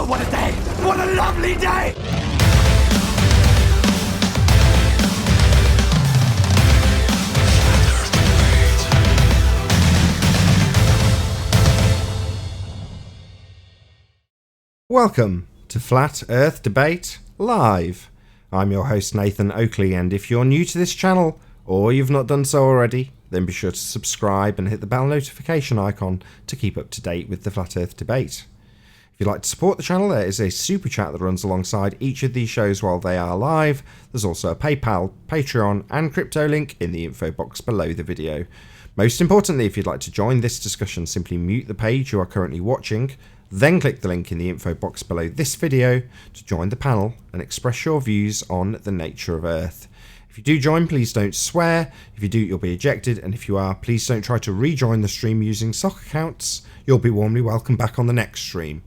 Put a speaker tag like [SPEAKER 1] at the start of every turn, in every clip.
[SPEAKER 1] Oh, what a day! What a lovely day!
[SPEAKER 2] Welcome to Flat Earth Debate Live. I'm your host Nathan Oakley, and if you're new to this channel, or you've not done so already, then be sure to subscribe and hit the bell notification icon to keep up to date with the Flat Earth Debate. If you'd like to support the channel, there is a super chat that runs alongside each of these shows while they are live. There's also a PayPal, Patreon and crypto link in the info box below the video. Most importantly, if you'd like to join this discussion, simply mute the page you are currently watching, then click the link in the info box below this video to join the panel and express your views on the nature of Earth. If you do join, please don't swear. If you do, you'll be ejected, and if you are, please don't try to rejoin the stream using sock accounts. You'll be warmly welcome back on the next stream.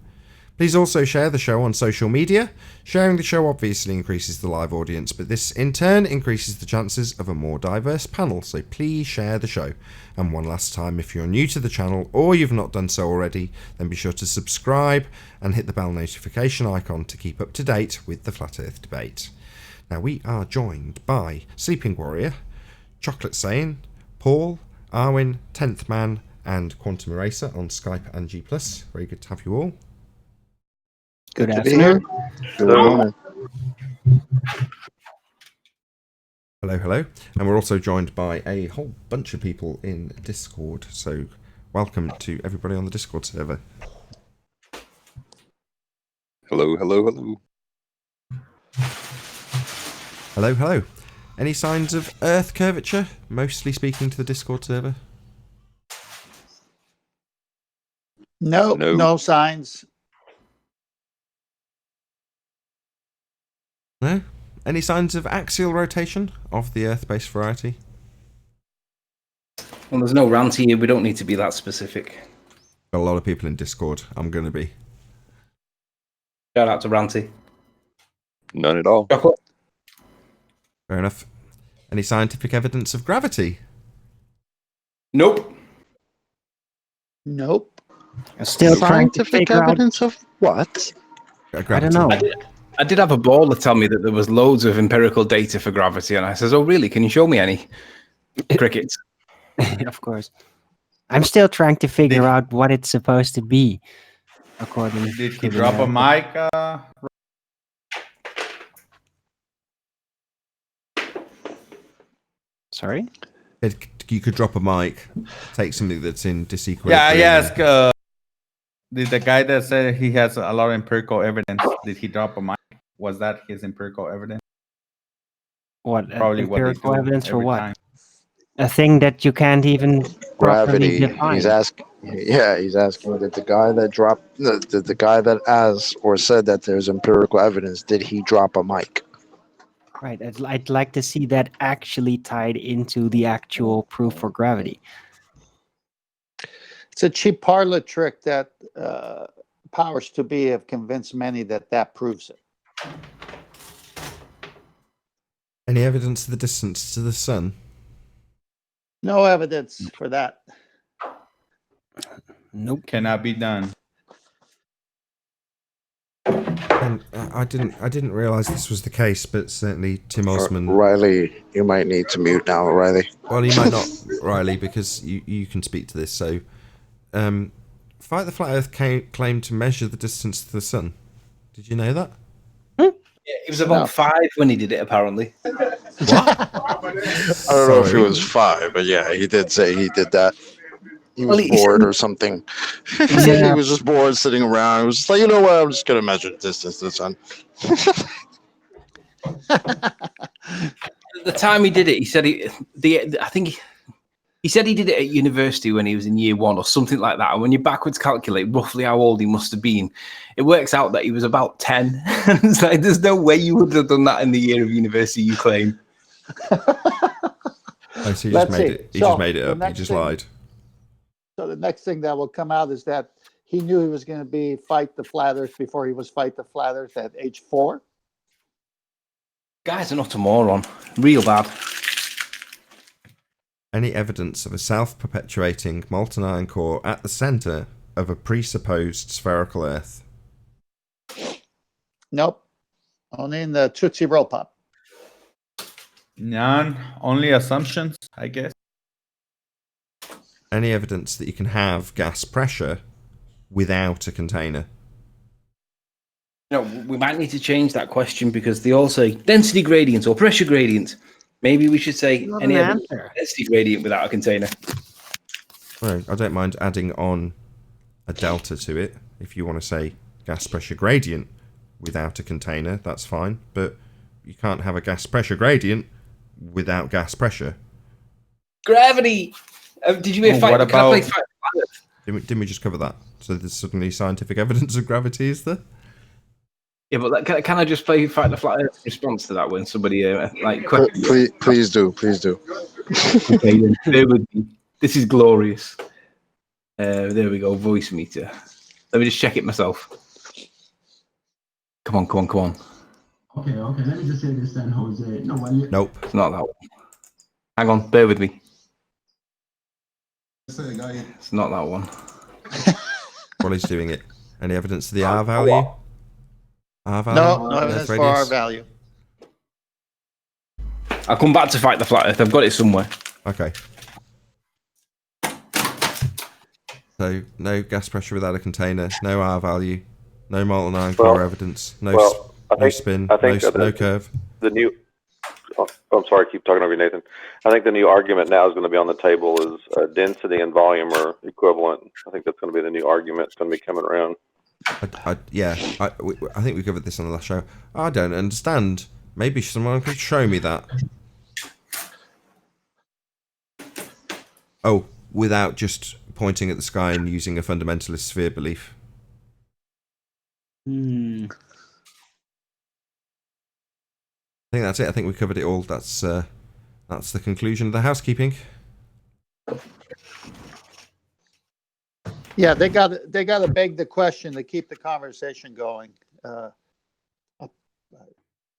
[SPEAKER 2] Please also share the show on social media. Sharing the show obviously increases the live audience, but this in turn increases the chances of a more diverse panel, so please share the show. And one last time, if you're new to the channel or you've not done so already, then be sure to subscribe and hit the bell notification icon to keep up to date with the Flat Earth Debate. Now we are joined by Sleeping Warrior, Chocolate Saiyan, Paul, Arwin, 10th Man and Quantum Eraser on Skype and G+. Very good to have you all.
[SPEAKER 3] Good afternoon.
[SPEAKER 4] Good morning.
[SPEAKER 2] Hello, hello. And we're also joined by a whole bunch of people in Discord. So welcome to everybody on the Discord server.
[SPEAKER 4] Hello, hello, hello.
[SPEAKER 2] Hello, hello. Any signs of Earth curvature? Mostly speaking to the Discord server.
[SPEAKER 3] No signs.
[SPEAKER 2] No? Any signs of axial rotation of the Earth-based variety?
[SPEAKER 5] Well, there's no rant here. We don't need to be that specific.
[SPEAKER 2] Got a lot of people in Discord. I'm going to be.
[SPEAKER 5] Shout out to Ranty.
[SPEAKER 4] None at all.
[SPEAKER 5] Chocolate.
[SPEAKER 2] Fair enough. Any scientific evidence of gravity?
[SPEAKER 5] Nope.
[SPEAKER 3] Nope.
[SPEAKER 6] Still trying to
[SPEAKER 7] Scientific
[SPEAKER 6] figure out.
[SPEAKER 7] evidence of what?
[SPEAKER 2] Gravity.
[SPEAKER 6] I don't know.
[SPEAKER 5] I did have a baller tell me that there was loads of empirical data for gravity, and I says, "Oh, really? Can you show me any?" Crickets.
[SPEAKER 6] Of course. I'm still trying to figure out what it's supposed to be. According
[SPEAKER 8] Did
[SPEAKER 6] to
[SPEAKER 8] he
[SPEAKER 6] the
[SPEAKER 8] drop a
[SPEAKER 6] narrative.
[SPEAKER 8] mic?
[SPEAKER 6] Sorry?
[SPEAKER 2] You could drop a mic, take something that's in disequilibrium.
[SPEAKER 8] Yeah, I asked, did the guy that said he has a lot of empirical evidence, did he drop a mic? Was that his empirical evidence?
[SPEAKER 6] What?
[SPEAKER 8] Probably what they
[SPEAKER 6] Empirical
[SPEAKER 8] do
[SPEAKER 6] evidence for
[SPEAKER 8] every
[SPEAKER 6] what?
[SPEAKER 8] time.
[SPEAKER 6] A thing that you can't even properly
[SPEAKER 7] Gravity.
[SPEAKER 6] define.
[SPEAKER 7] He's asking. Yeah, he's asking that the guy that dropped, the guy that asked or said that there's empirical evidence. Did he drop a mic?
[SPEAKER 6] Right. I'd like to see that actually tied into the actual proof for gravity.
[SPEAKER 3] It's a cheap parlor trick that powers to be have convinced many that proves it.
[SPEAKER 2] Any evidence of the distance to the sun?
[SPEAKER 3] No evidence for that.
[SPEAKER 6] Nope.
[SPEAKER 8] Cannot be done.
[SPEAKER 2] And I didn't realise this was the case, but certainly Tim Osman.
[SPEAKER 7] Riley, you might need to mute now, Riley.
[SPEAKER 2] Well, you might not, Riley, because you can speak to this. So, Fight the Flat Earth claimed to measure the distance to the sun. Did you know that?
[SPEAKER 5] Yeah, he was about 5 when he did it, apparently.
[SPEAKER 2] What?
[SPEAKER 7] I don't know if he was 5, but yeah, he did say he did that. He was bored or something. He was just bored sitting around. He was just like, you know what? I'm just gonna measure the distance to the sun.
[SPEAKER 5] At the time he did it, he said he said he did it at university when he was in year 1 or something like that. And when you backwards calculate roughly how old he must have been, it works out that he was about 10. It's like, there's no way you would have done that in the year of university, you claim.
[SPEAKER 2] Oh, so he just made it. He just made it up. He just lied.
[SPEAKER 3] So the next thing that will come out is that he knew he was going to be Fight the Flat Earth before he was Fight the Flat Earth at age 4.
[SPEAKER 5] Guy's an utter moron. Real bad.
[SPEAKER 2] Any evidence of a self-perpetuating molten iron core at the centre of a presupposed spherical Earth?
[SPEAKER 3] Nope. Only in the Tootsie Roll Pop.
[SPEAKER 8] None. Only assumptions, I guess.
[SPEAKER 2] Any evidence that you can have gas pressure without a container?
[SPEAKER 5] No, we might need to change that question because they all say density gradient or pressure gradient. Maybe we should say
[SPEAKER 6] Not
[SPEAKER 5] any
[SPEAKER 6] an
[SPEAKER 5] evidence
[SPEAKER 6] answer.
[SPEAKER 5] of density gradient without a container.
[SPEAKER 2] Well, I don't mind adding on a delta to it. If you want to say gas pressure gradient without a container, that's fine. But you can't have a gas pressure gradient without gas pressure.
[SPEAKER 5] Gravity. Did you hear
[SPEAKER 8] What about-
[SPEAKER 2] Didn't we just cover that? So there's suddenly scientific evidence of gravity, is there?
[SPEAKER 5] Yeah, but can I just play Fight the Flat Earth response to that when somebody
[SPEAKER 7] Please do.
[SPEAKER 5] Okay, then, bear with me. This is glorious. There we go, voice meter. Let me just check it myself. Come on.
[SPEAKER 9] Okay, let me just say this then, Jose. No, well,
[SPEAKER 2] Nope.
[SPEAKER 5] It's not that one. Hang on, bear with me. It's not that one.
[SPEAKER 2] While he's doing it. Any evidence of the R value? R value?
[SPEAKER 3] No evidence for
[SPEAKER 2] radius?
[SPEAKER 3] R value.
[SPEAKER 5] I'll come back to Fight the Flat Earth. I've got it somewhere.
[SPEAKER 2] Okay. So, no gas pressure without a container, no R value, no molten iron core evidence, no spin, no curve.
[SPEAKER 10] The new. Oh, I'm sorry, I keep talking over you, Nathan. I think the new argument now is going to be on the table is density and volume are equivalent. I think that's going to be the new argument. It's going to be coming around.
[SPEAKER 2] I think we covered this on the last show. I don't understand. Maybe someone could show me that. Oh, without just pointing at the sky and using a fundamentalist sphere belief. I think that's it. I think we covered it all. That's the conclusion of the housekeeping.
[SPEAKER 3] Yeah, they got to beg the question to keep the conversation going.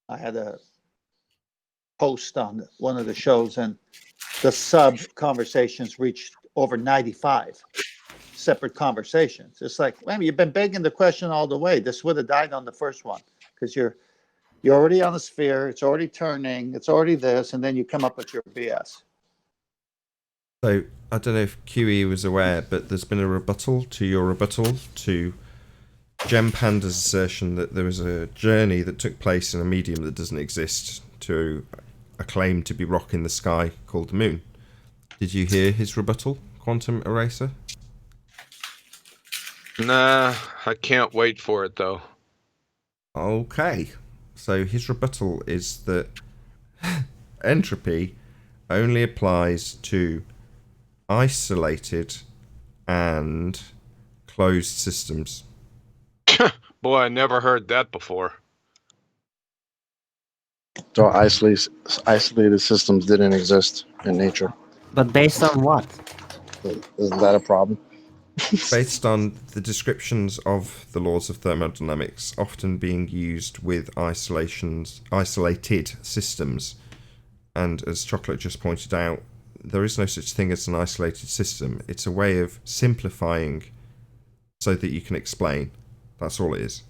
[SPEAKER 3] I had a post on one of the shows, and the sub conversations reached over 95 separate conversations. It's like, man, you've been begging the question all the way. This would have died on the first one because you're already on the sphere. It's already turning. It's already this, and then you come up with your BS.
[SPEAKER 2] So I don't know if QE was aware, but there's been a rebuttal to your rebuttal to Gem Panda's assertion that there was a journey that took place in a medium that doesn't exist to a claim to be rock in the sky called the moon. Did you hear his rebuttal, Quantum Eraser?
[SPEAKER 11] Nah, I can't wait for it though.
[SPEAKER 2] Okay. So his rebuttal is that entropy only applies to isolated and closed systems.
[SPEAKER 11] Boy, I never heard that before.
[SPEAKER 7] So isolated systems didn't exist in nature.
[SPEAKER 6] But based on what?
[SPEAKER 7] Isn't that a problem?
[SPEAKER 2] Based on the descriptions of the laws of thermodynamics often being used with isolated systems. And as Chocolate just pointed out, there is no such thing as an isolated system. It's a way of simplifying so that you can explain. That's all it is.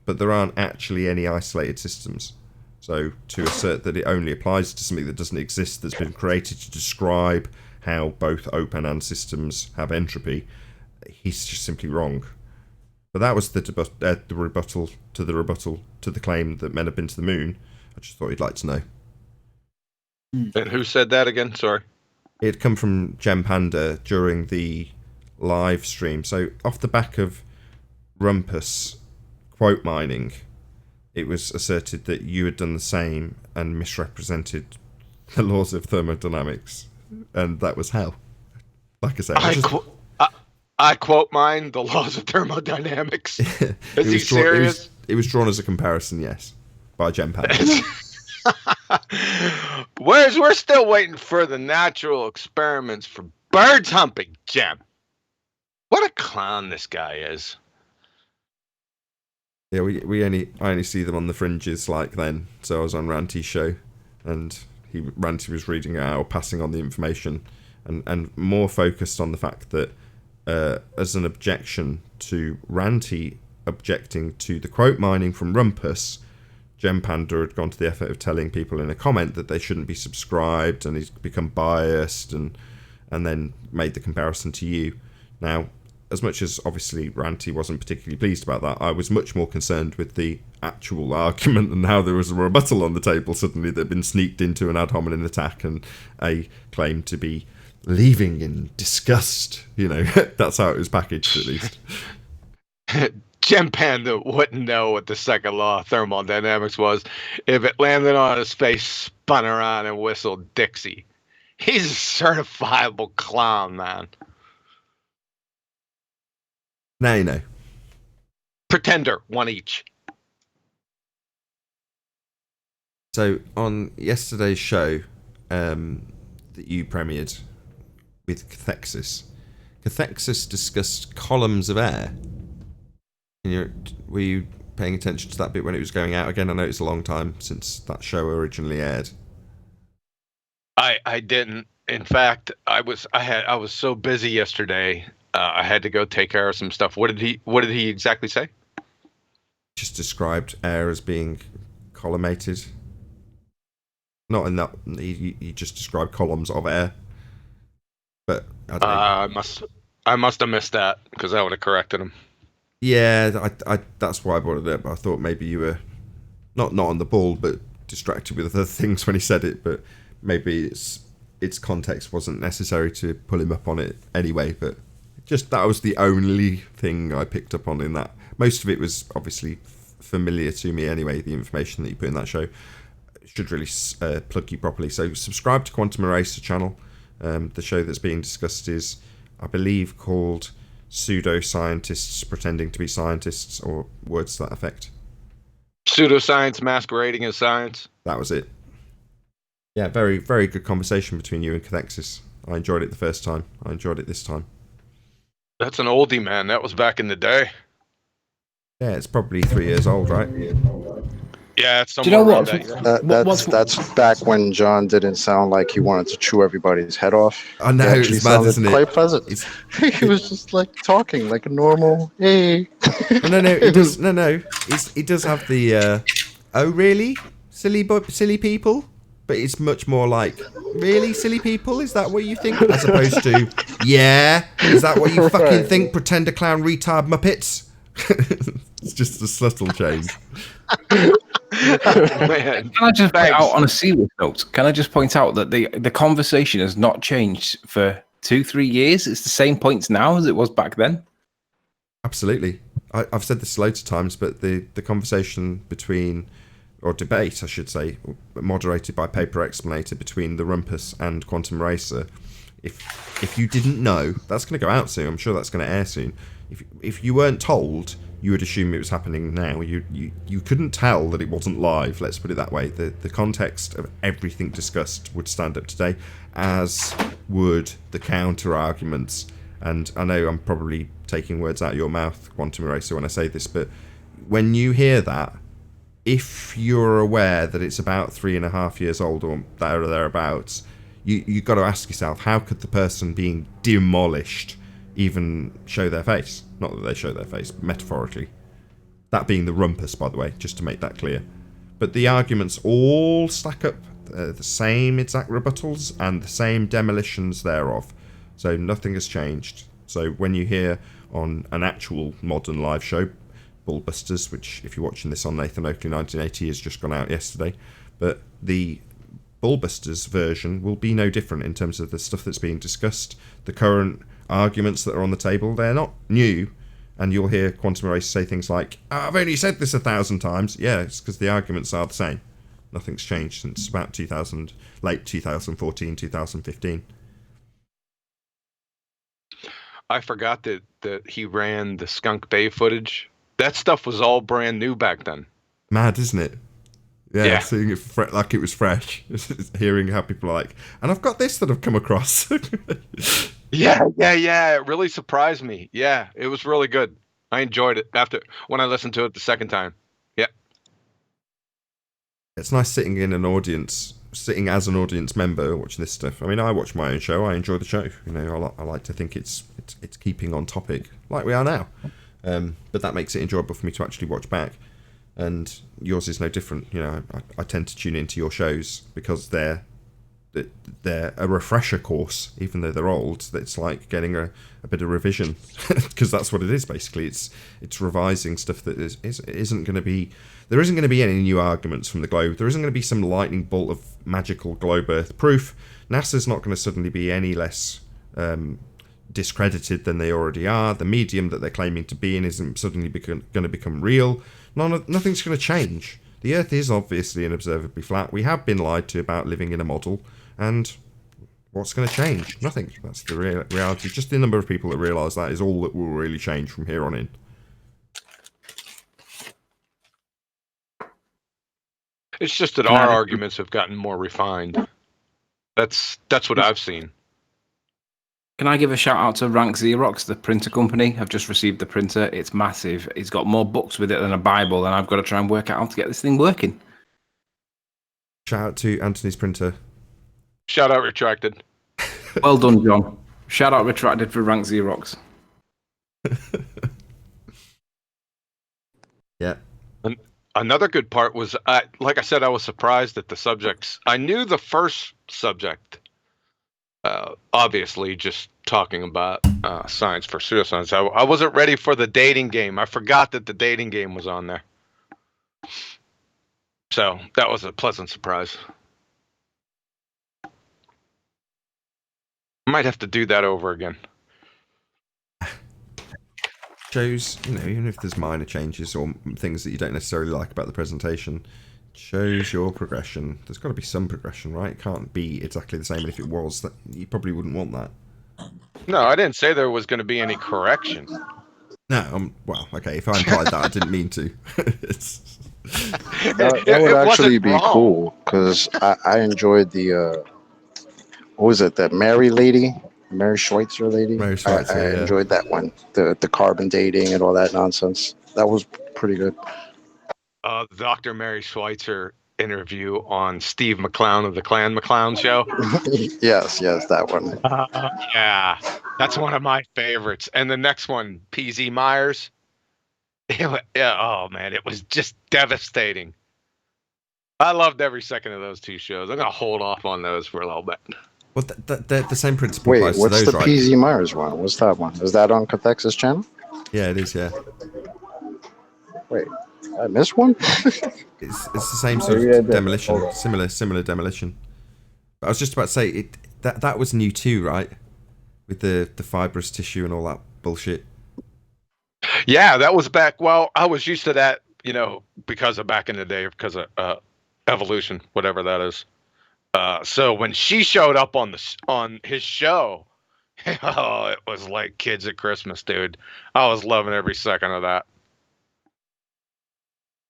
[SPEAKER 2] But there aren't actually any isolated systems. So to assert that it only applies to something that doesn't exist, that's been created to describe how both open and systems have entropy, he's just simply wrong. But that was the rebuttal to the claim that men have been to the moon. I just thought you'd like to know.
[SPEAKER 11] And who said that again? Sorry.
[SPEAKER 2] It had come from Gem Panda during the live stream. So off the back of Rumpus quote mining, it was asserted that you had done the same and misrepresented the laws of thermodynamics. And that was hell. Like I said,
[SPEAKER 11] I quote mine, the laws of thermodynamics. Is he serious?
[SPEAKER 2] It was drawn as a comparison, yes, by Gem Panda.
[SPEAKER 11] We're still waiting for the natural experiments for birds humping, Gem. What a clown this guy is.
[SPEAKER 2] Yeah, I only see them on the fringes like then. So I was on Ranty's show, and Ranty was reading out or passing on the information, and more focused on the fact that as an objection to Ranty objecting to the quote mining from Rumpus, Gem Panda had gone to the effort of telling people in a comment that they shouldn't be subscribed, and he's become biased, and then made the comparison to you. Now, as much as obviously Ranty wasn't particularly pleased about that, I was much more concerned with the actual argument and how there was a rebuttal on the table suddenly that had been sneaked into an ad hominem attack and a claim to be leaving in disgust. You know, that's how it was packaged, at least.
[SPEAKER 11] Gem Panda wouldn't know what the second law of thermodynamics was if it landed on his face, spun around, and whistled Dixie. He's a certifiable clown, man.
[SPEAKER 2] Now you know.
[SPEAKER 11] Pretender, one each.
[SPEAKER 2] So on yesterday's show that you premiered with Cathexis discussed columns of air. Were you paying attention to that bit when it was going out again? I know it's a long time since that show originally aired.
[SPEAKER 11] I didn't. In fact, I was so busy yesterday. I had to go take care of some stuff. What did he exactly say?
[SPEAKER 2] Just described air as being collimated. Not in that. He just described columns of air. But I don't know.
[SPEAKER 11] I must have missed that because I would have corrected him.
[SPEAKER 2] Yeah, I that's why I brought it up. I thought maybe you were not on the ball, but distracted with other things when he said it. But maybe its context wasn't necessary to pull him up on it anyway. But just that was the only thing I picked up on in that. Most of it was obviously familiar to me anyway. The information that you put in that show should really plug you properly. So subscribe to Quantum Eraser channel. The show that's being discussed is, I believe, called Pseudoscientists Pretending to be Scientists, or words to that effect.
[SPEAKER 11] Pseudoscience masquerading as science.
[SPEAKER 2] That was it. Yeah, very, very good conversation between you and Cathexis. I enjoyed it the first time. I enjoyed it this time.
[SPEAKER 11] That's an oldie, man. That was back in the day.
[SPEAKER 2] Yeah, it's probably 3 years old, right?
[SPEAKER 11] Yeah, it's
[SPEAKER 5] Do you know what?
[SPEAKER 7] That's back when John didn't sound like he wanted to chew everybody's head off.
[SPEAKER 2] I know,
[SPEAKER 7] He
[SPEAKER 2] it's mad,
[SPEAKER 7] sounded
[SPEAKER 2] isn't it?
[SPEAKER 7] quite pleasant. He was just like talking like a normal, hey.
[SPEAKER 2] No, it does. No, it does have the. Oh, really, silly people? But it's much more like, really, silly people? Is that what you think? As opposed to, yeah, is that what you fucking think? Pretender clown retard muppets. It's just a subtle change.
[SPEAKER 11] Man,
[SPEAKER 5] Can I just point out on a serious note? Can I just point out that the conversation has not changed for 2-3 years? It's the same points now as it was back then.
[SPEAKER 2] Absolutely. I've said this loads of times, but the conversation between, or debate, I should say, moderated by Paper Explanator between the Rumpus and Quantum Racer. If you didn't know, that's going to go out soon. I'm sure that's going to air soon. If you weren't told, you would assume it was happening now. You couldn't tell that it wasn't live, let's put it that way. The context of everything discussed would stand up today, as would the counter-arguments. And I know I'm probably taking words out of your mouth, Quantum Eraser, when I say this, but when you hear that, if you're aware that it's about 3.5 years old or there or thereabouts, you've got to ask yourself, how could the person being demolished even show their face? Not that they show their face, metaphorically. That being the Rumpus, by the way, just to make that clear. But the arguments all stack up, the same exact rebuttals and the same demolitions thereof. So nothing has changed. So when you hear on an actual modern live show, Bullbusters, which if you're watching this on Nathan Oakley 1980 has just gone out yesterday, but the Bullbusters version will be no different in terms of the stuff that's being discussed, the current arguments that are on the table. They're not new, and you'll hear Quantum Eraser say things like, I've only said this 1,000 times. Yeah, it's because the arguments are the same. Nothing's changed since about late 2014, 2015.
[SPEAKER 11] I forgot that he ran the Skunk Bay footage. That stuff was all brand new back then.
[SPEAKER 2] Mad, isn't it? Yeah. Seeing it like it was fresh. Hearing how people are like, and I've got this that I've come across.
[SPEAKER 11] Yeah. It really surprised me. Yeah, it was really good. I enjoyed it when I listened to it the second time. Yeah.
[SPEAKER 2] It's nice sitting as an audience member watching this stuff. I mean, I watch my own show. I enjoy the show. You know, I like to think it's keeping on topic like we are now. But that makes it enjoyable for me to actually watch back. And yours is no different. You know, I tend to tune into your shows because they're a refresher course, even though they're old. It's like getting a bit of revision, because that's what it is basically. It's revising stuff that isn't going to be. There isn't going to be any new arguments from the globe. There isn't going to be some lightning bolt of magical globe Earth proof. NASA's not going to suddenly be any less discredited than they already are. The medium that they're claiming to be in isn't suddenly going to become real. Nothing's going to change. The Earth is obviously and observably flat. We have been lied to about living in a model, and what's going to change? Nothing. That's the reality. Just the number of people that realise that is all that will really change from here on in.
[SPEAKER 11] It's just that our arguments have gotten more refined. That's what I've seen.
[SPEAKER 5] Can I give a shout out to Rank Xerox, the printer company? I've just received the printer. It's massive. It's got more books with it than a Bible, and I've got to try and work out how to get this thing working.
[SPEAKER 2] Shout out to Anthony's printer.
[SPEAKER 11] Shout out Retracted.
[SPEAKER 5] Well done, John. Shout out Retracted for Rank Xerox.
[SPEAKER 2] Yeah.
[SPEAKER 11] Another good part was, like I said, I was surprised at the subjects. I knew the first subject, obviously, just talking about science for pseudoscience. I wasn't ready for the dating game. I forgot that the dating game was on there. So that was a pleasant surprise. Might have to do that over again.
[SPEAKER 2] Shows, even if there's minor changes or things that you don't necessarily like about the presentation, shows your progression. There's got to be some progression, right? It can't be exactly the same. And if it was, that you probably wouldn't want that.
[SPEAKER 11] No, I didn't say there was going to be any correction.
[SPEAKER 2] No, well, okay. If I implied that, I didn't mean to.
[SPEAKER 7] That would actually be cool, because I enjoyed the what was it? That Mary lady. Mary Schweitzer lady.
[SPEAKER 2] Mary Schweitzer,
[SPEAKER 7] I enjoyed that one. The carbon dating and all that nonsense. That was pretty good.
[SPEAKER 11] Dr. Mary Schweitzer interview on Steve McClown of the Clan McClown show.
[SPEAKER 7] yes, that one.
[SPEAKER 11] Yeah, that's one of my favorites. And the next one, PZ Myers. Oh man, it was just devastating. I loved every second of those two shows. I'm gonna hold off on those for a little bit.
[SPEAKER 2] Well, the same principle
[SPEAKER 7] Wait,
[SPEAKER 2] applies to
[SPEAKER 7] what's
[SPEAKER 2] those,
[SPEAKER 7] the
[SPEAKER 2] right?
[SPEAKER 7] PZ Myers one? What's that one? Is that on Cathex's channel?
[SPEAKER 2] Yeah, it is, yeah.
[SPEAKER 7] Wait, I missed one?
[SPEAKER 2] It's the same sort of demolition, similar demolition. But I was just about to say, that was new too, right? With the fibrous tissue and all that bullshit.
[SPEAKER 11] Yeah, that was back. Well, I was used to that, because of back in the day, because of evolution, whatever that is. So when she showed up on his show, oh, it was like kids at Christmas, dude. I was loving every second of that.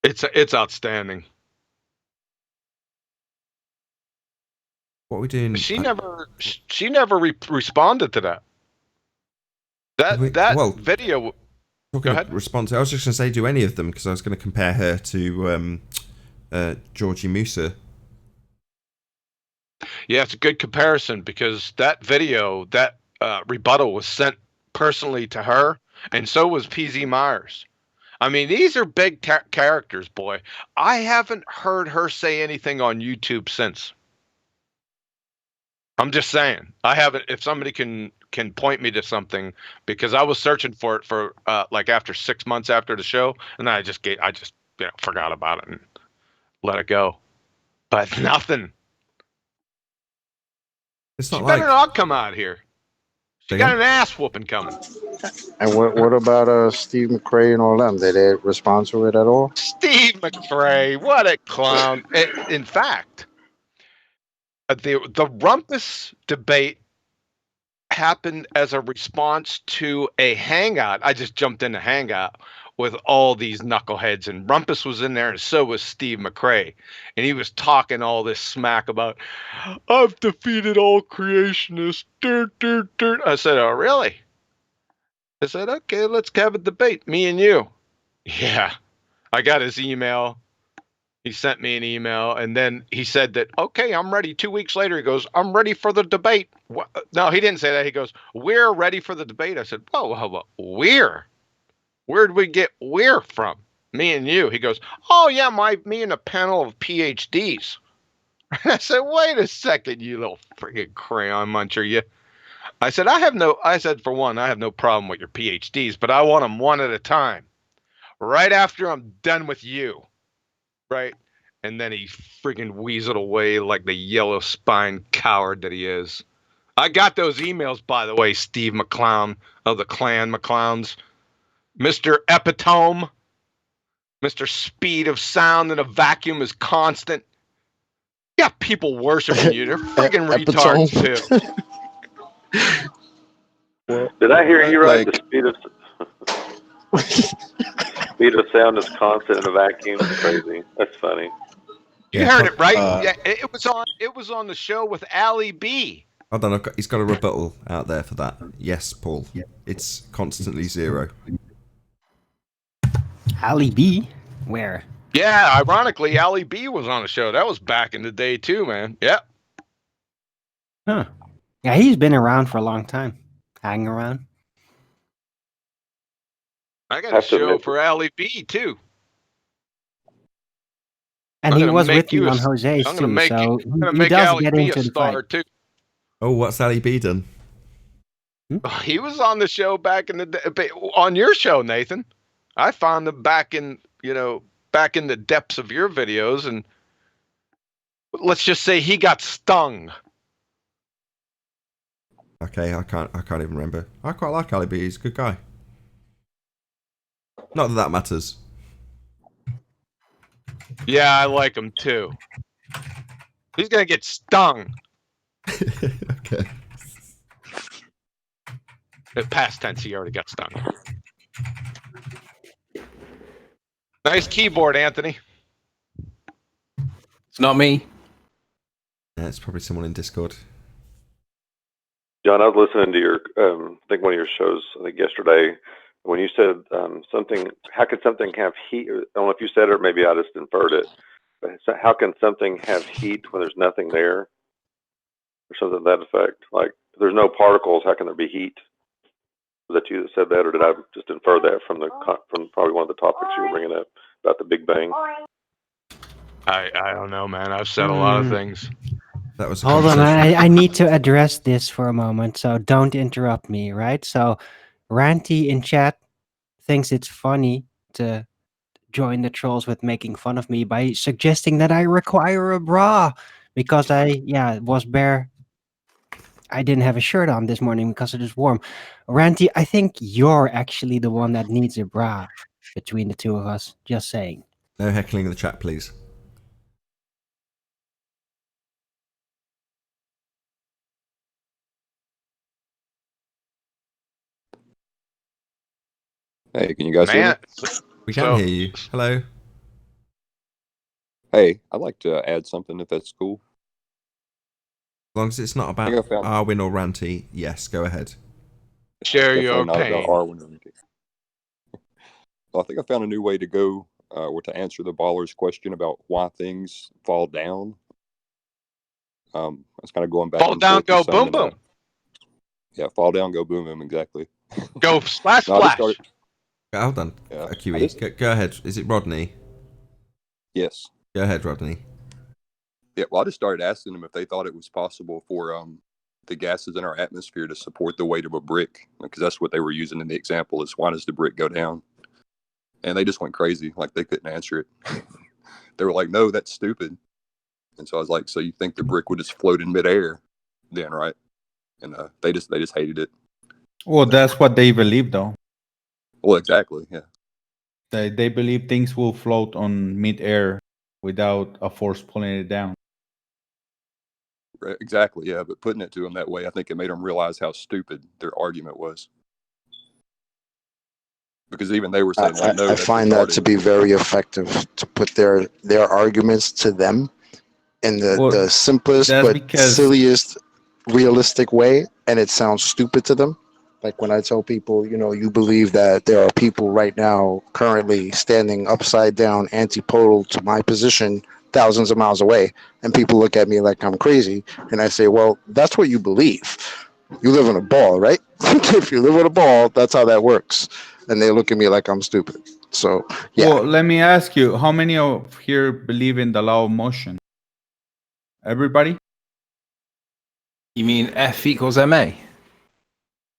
[SPEAKER 11] It's outstanding.
[SPEAKER 2] What are we doing?
[SPEAKER 11] She never responded to that. That video. Go ahead.
[SPEAKER 2] Response. I was just going to say, do any of them, because I was going to compare her to Georgie Musa.
[SPEAKER 11] Yeah, it's a good comparison, because that video, that rebuttal was sent personally to her, and so was PZ Myers. I mean, these are big characters, boy. I haven't heard her say anything on YouTube since. I'm just saying. I haven't. If somebody can point me to something, because I was searching for it for like after 6 months after the show, and I just forgot about it and let it go. But nothing.
[SPEAKER 2] It's not
[SPEAKER 11] she
[SPEAKER 2] like...
[SPEAKER 11] better not come out here. She got an ass whooping coming.
[SPEAKER 7] And what about Steve McRae and all them? Did they respond to it at all?
[SPEAKER 11] Steve McRae, what a clown! In fact, the Rumpus debate happened as a response to a hangout. I just jumped in a hangout with all these knuckleheads, and Rumpus was in there, and so was Steve McRae. And he was talking all this smack about, I've defeated all creationists. Dirt, dirt, dirt. I said, oh, really? I said, okay, let's have a debate, me and you. Yeah. I got his email. He sent me an email, and then he said that, okay, I'm ready. 2 weeks later, he goes, I'm ready for the debate. No, he didn't say that. He goes, we're ready for the debate. I said, whoa, we're? Where'd we get where from? Me and you. He goes, oh yeah, me and a panel of PhDs. I said, wait a second, you little freaking crayon muncher, you. I said, for one, I have no problem with your PhDs, but I want them one at a time. Right after I'm done with you. Right? And then he freaking weaseled away like the yellow spine coward that he is. I got those emails, by the way, Steve McClown of the Clan McClowns. Mr. Epitome. Mr. Speed of Sound in a Vacuum is Constant. You got people worshiping you. They're freaking retards,
[SPEAKER 10] too. Did I hear you right?
[SPEAKER 7] Like,
[SPEAKER 10] speed of sound is constant in a vacuum. Crazy. That's funny.
[SPEAKER 11] You heard it right. Yeah, it was on the show with Ali B.
[SPEAKER 2] Hold on, he's got a rebuttal out there for that. Yes, Paul. It's constantly 0.
[SPEAKER 6] Ali B? Where?
[SPEAKER 11] Yeah, ironically, Ali B was on the show. That was back in the day too, man. Yep.
[SPEAKER 6] Huh. Yeah, he's been around for a long time. Hanging around.
[SPEAKER 11] I got a show for Ali B too.
[SPEAKER 6] And he was with you on Jose's too, so he does get into the fight.
[SPEAKER 11] Too.
[SPEAKER 2] Oh, what's Ali B done?
[SPEAKER 11] He was on the show back in the day, on your show, Nathan. I found him back in the depths of your videos, and let's just say he got stung.
[SPEAKER 2] Okay, I can't even remember. I quite like Ali B. He's a good guy. Not that matters.
[SPEAKER 11] Yeah, I like him too. He's gonna get stung.
[SPEAKER 2] Okay.
[SPEAKER 11] In past tense, he already got stung. Nice keyboard, Anthony.
[SPEAKER 5] It's not me.
[SPEAKER 2] Yeah, it's probably someone in Discord.
[SPEAKER 10] John, I was listening to your, I think one of your shows, I think yesterday, when you said something, how could something have heat? I don't know if you said it or maybe I just inferred it. But how can something have heat when there's nothing there? Or something to that effect. Like, if there's no particles, how can there be heat? Was that you that said that, or did I just infer that from probably one of the topics you were bringing up about the Big Bang?
[SPEAKER 11] I don't know, man. I've said a lot of things.
[SPEAKER 2] That was
[SPEAKER 6] Hold on, I need to address this for a moment, so don't interrupt me, right? So, Ranty in chat thinks it's funny to join the trolls with making fun of me by suggesting that I require a bra because I was bare. I didn't have a shirt on this morning because it is warm. Ranty, I think you're actually the one that needs a bra between the two of us. Just saying.
[SPEAKER 2] No heckling in the chat, please.
[SPEAKER 4] Hey, can you guys hear me?
[SPEAKER 2] We can hear you. Hello.
[SPEAKER 4] Hey, I'd like to add something if that's cool.
[SPEAKER 2] As long as it's not about Arwin or Ranty, yes, go ahead.
[SPEAKER 11] Share your
[SPEAKER 4] not
[SPEAKER 11] pain.
[SPEAKER 4] About Arwin or Ranty. Well, I think I found a new way to go or to answer the baller's question about why things fall down. I was kind of going back.
[SPEAKER 11] Fall down, go boom boom.
[SPEAKER 4] Yeah, fall down, go boom boom. Exactly.
[SPEAKER 11] Go splash splash.
[SPEAKER 2] Hold on.
[SPEAKER 4] Yeah.
[SPEAKER 2] QE. Go ahead. Is it Rodney?
[SPEAKER 4] Yes.
[SPEAKER 2] Go ahead, Rodney.
[SPEAKER 4] Yeah, well, I just started asking them if they thought it was possible for the gases in our atmosphere to support the weight of a brick, because that's what they were using in the example is why does the brick go down? And they just went crazy, like they couldn't answer it. They were like, no, that's stupid. And so I was like, so you think the brick would just float in midair then, right? And they just hated it.
[SPEAKER 8] Well, that's what they believe, though.
[SPEAKER 4] Well, exactly, yeah.
[SPEAKER 8] They believe things will float on mid-air without a force pulling it down.
[SPEAKER 4] Right, exactly, yeah. But putting it to them that way, I think it made them realize how stupid their argument was. Because even they were saying, like, no,
[SPEAKER 12] I find that to be very effective to put their arguments to them in the simplest but silliest, realistic way, and it sounds stupid to them. Like when I tell people, you believe that there are people right now currently standing upside down, antipodal to my position, thousands of miles away, and people look at me like I'm crazy, and I say, well, that's what you believe. You live in a ball, right? If you live in a ball, that's how that works. and they look at me like I'm stupid. So yeah.
[SPEAKER 8] Well, let me ask you, how many of here believe in the law of motion? Everybody?
[SPEAKER 5] You mean F equals ma?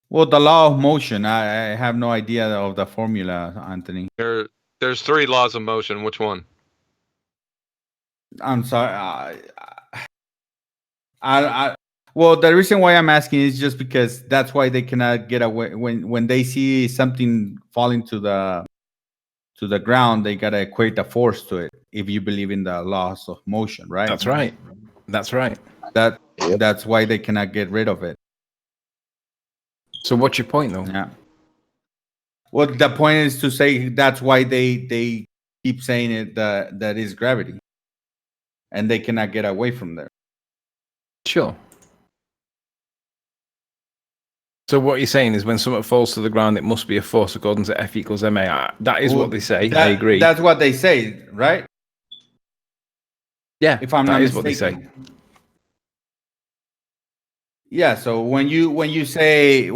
[SPEAKER 8] Well, the law of motion, I have no idea of the formula, Anthony.
[SPEAKER 11] There's 3 laws of motion. Which one?
[SPEAKER 8] I'm sorry. Well, the reason why I'm asking is just because that's why they cannot get away when they see something falling to the ground. They gotta equate a force to it. If you believe in the laws of motion, right?
[SPEAKER 5] That's right. That's right.
[SPEAKER 8] That's why they cannot get rid of it.
[SPEAKER 5] So what's your point, though?
[SPEAKER 8] Yeah. Well, the point is to say that's why they keep saying it that is gravity, and they cannot get away from there.
[SPEAKER 5] Sure. So what you're saying is when something falls to the ground, it must be a force according to F equals ma. That is what they say. I agree.
[SPEAKER 8] That's what they say, right?
[SPEAKER 5] Yeah,
[SPEAKER 8] if I'm
[SPEAKER 5] that
[SPEAKER 8] not
[SPEAKER 5] is
[SPEAKER 8] mistaken.
[SPEAKER 5] what they say.
[SPEAKER 8] Yeah. So when you say,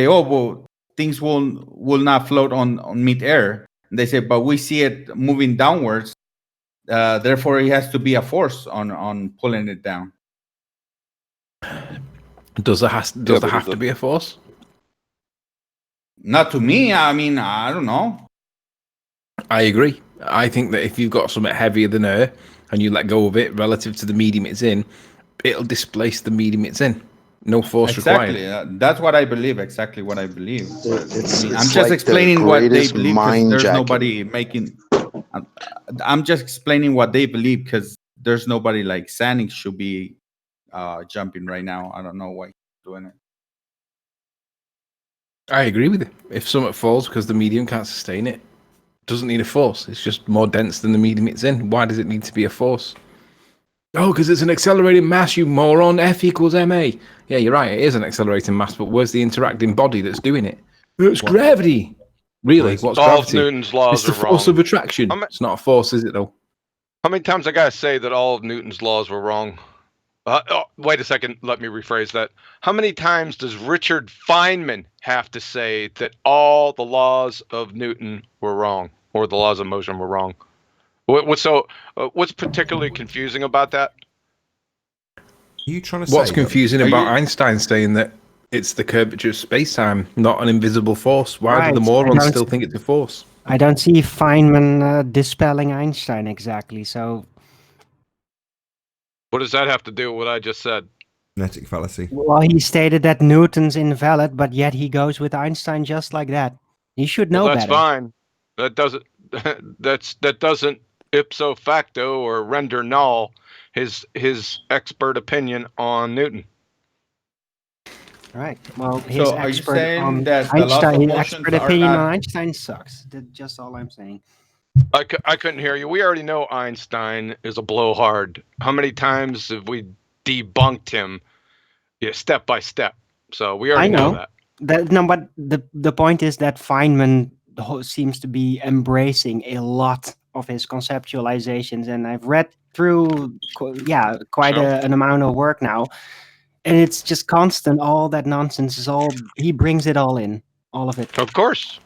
[SPEAKER 8] oh well, things will not float on mid-air, they say, but we see it moving downwards. Therefore, it has to be a force on pulling it down.
[SPEAKER 5] Does there have to be a force?
[SPEAKER 8] Not to me. I mean, I don't know.
[SPEAKER 5] I agree. I think that if you've got something heavier than air and you let go of it relative to the medium it's in, it'll displace the medium it's in. No force required.
[SPEAKER 8] Exactly. That's what I believe. Exactly what I believe. I'm
[SPEAKER 12] It's
[SPEAKER 8] just
[SPEAKER 12] like
[SPEAKER 8] explaining
[SPEAKER 12] the
[SPEAKER 8] what they
[SPEAKER 12] greatest
[SPEAKER 8] believe because
[SPEAKER 12] mind
[SPEAKER 8] there's
[SPEAKER 12] jacking.
[SPEAKER 8] nobody making. I'm just explaining what they believe because there's nobody like Sanding should be jumping right now. I don't know why he's doing it.
[SPEAKER 5] I agree with you. If something falls because the medium can't sustain it, doesn't need a force. It's just more dense than the medium it's in. Why does it need to be a force? Oh, because it's an accelerating mass, you moron. F equals ma. Yeah, you're right. It is an accelerating mass, but where's the interacting body that's doing it? It's gravity. Really? What's
[SPEAKER 11] all of
[SPEAKER 5] gravity?
[SPEAKER 11] Newton's laws
[SPEAKER 5] It's the
[SPEAKER 11] are
[SPEAKER 5] force
[SPEAKER 11] wrong.
[SPEAKER 5] of attraction. It's not a force, is it, though?
[SPEAKER 11] How many times I gotta say that all of Newton's laws were wrong? Wait a second. Let me rephrase that. How many times does Richard Feynman have to say that all the laws of Newton were wrong, or the laws of motion were wrong? What's particularly confusing about that?
[SPEAKER 2] You trying to
[SPEAKER 5] What's
[SPEAKER 2] say
[SPEAKER 5] confusing about Einstein saying that it's the curvature of space-time, not an invisible force? Why do the morons still think it's a force?
[SPEAKER 6] I don't see Feynman dispelling Einstein exactly. So
[SPEAKER 11] What does that have to do with what I just said?
[SPEAKER 2] Kinetic fallacy.
[SPEAKER 6] well, he stated that Newton's invalid, but yet he goes with Einstein just like that. He should know
[SPEAKER 11] That's
[SPEAKER 6] better.
[SPEAKER 11] fine. That doesn't that doesn't ipso facto or render null his expert opinion on Newton.
[SPEAKER 6] Right. Well, his
[SPEAKER 8] So are you
[SPEAKER 6] expert
[SPEAKER 8] saying
[SPEAKER 6] on
[SPEAKER 8] that the laws of
[SPEAKER 6] Einstein,
[SPEAKER 8] motion
[SPEAKER 6] expert
[SPEAKER 8] are
[SPEAKER 6] opinion
[SPEAKER 8] not-
[SPEAKER 6] on Einstein sucks. That's just all I'm saying.
[SPEAKER 11] I couldn't hear you. We already know Einstein is a blowhard. How many times have we debunked him? Yeah, step by step. So we already know that.
[SPEAKER 6] No, but the point is that Feynman seems to be embracing a lot of his conceptualizations, and I've read through quite an amount of work now, and it's just constant. All that nonsense is all he brings it all in, all of it.
[SPEAKER 11] Of course.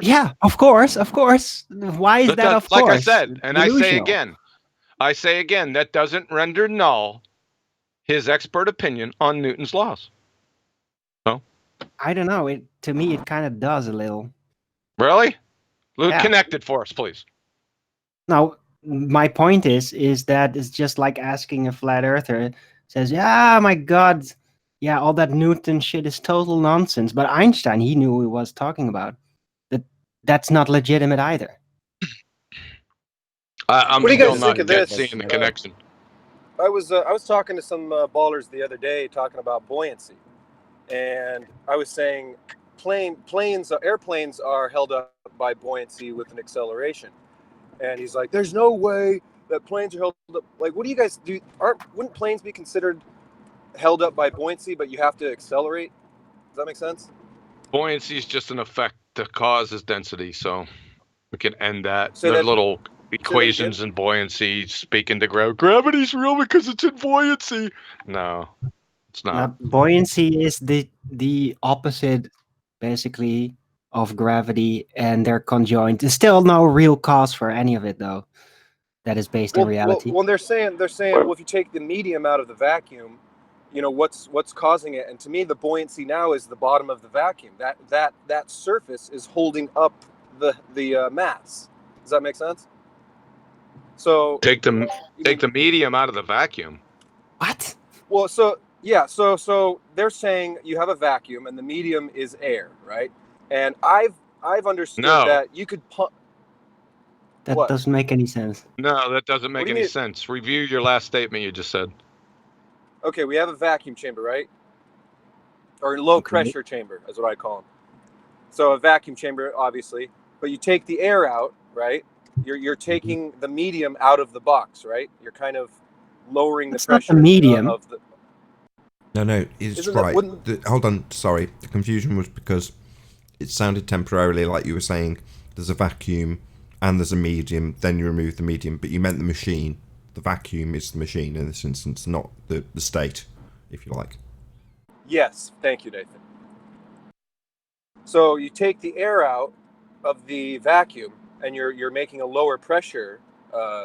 [SPEAKER 6] Yeah, of course. Why is that? Of course,
[SPEAKER 11] like I said, and
[SPEAKER 6] delusional.
[SPEAKER 11] I say again, that doesn't render null his expert opinion on Newton's laws. No,
[SPEAKER 6] I don't know. To me, it kind of does a little.
[SPEAKER 11] Really?
[SPEAKER 6] Yeah.
[SPEAKER 11] Connect it for us, please.
[SPEAKER 6] Now, my point is that it's just like asking a flat earther says, "Yeah, my God, yeah, all that Newton shit is total nonsense." But Einstein, he knew what he was talking about. That's not legitimate either.
[SPEAKER 11] I'm
[SPEAKER 13] what do you
[SPEAKER 11] still
[SPEAKER 13] guys
[SPEAKER 11] not
[SPEAKER 13] think of this?
[SPEAKER 11] seeing the connection.
[SPEAKER 13] I was talking to some ballers the other day talking about buoyancy, and I was saying airplanes are held up by buoyancy with an acceleration, and he's like, "There's no way that planes are held up." Like, what do you guys do? Wouldn't planes be considered held up by buoyancy, but you have to accelerate? Does that make sense?
[SPEAKER 11] Buoyancy is just an effect that causes density, so we can end that.
[SPEAKER 13] Say
[SPEAKER 11] There are
[SPEAKER 13] that-
[SPEAKER 11] little equations in buoyancy speaking to gravity's real because it's in buoyancy. No, it's not.
[SPEAKER 6] Now, buoyancy is the opposite, basically, of gravity and they're conjoined. There's still no real cause for any of it, though, that is based in reality.
[SPEAKER 13] Well, they're saying, well, if you take the medium out of the vacuum, what's causing it? And to me, the buoyancy now is the bottom of the vacuum. That surface is holding up the mass. Does that make sense? So
[SPEAKER 11] take the medium out of the vacuum.
[SPEAKER 6] What?
[SPEAKER 13] Well, so they're saying you have a vacuum and the medium is air, right? And I've understood that you could pump.
[SPEAKER 6] That doesn't make any sense.
[SPEAKER 11] No, that doesn't make any sense. Review your last statement you just said.
[SPEAKER 13] Okay, we have a vacuum chamber, right? Or low pressure chamber, is what I call them. So a vacuum chamber, obviously, but you take the air out, right? You're taking the medium out of the box, right? You're kind of lowering the pressure.
[SPEAKER 6] Not the medium.
[SPEAKER 13] Of the.
[SPEAKER 2] No, it's right. Hold on, sorry. The confusion was because it sounded temporarily like you were saying there's a vacuum and there's a medium, then you remove the medium, but you meant the machine. The vacuum is the machine in this instance, not the state, if you like.
[SPEAKER 13] Yes, thank you, Nathan. So you take the air out of the vacuum and you're making a lower pressure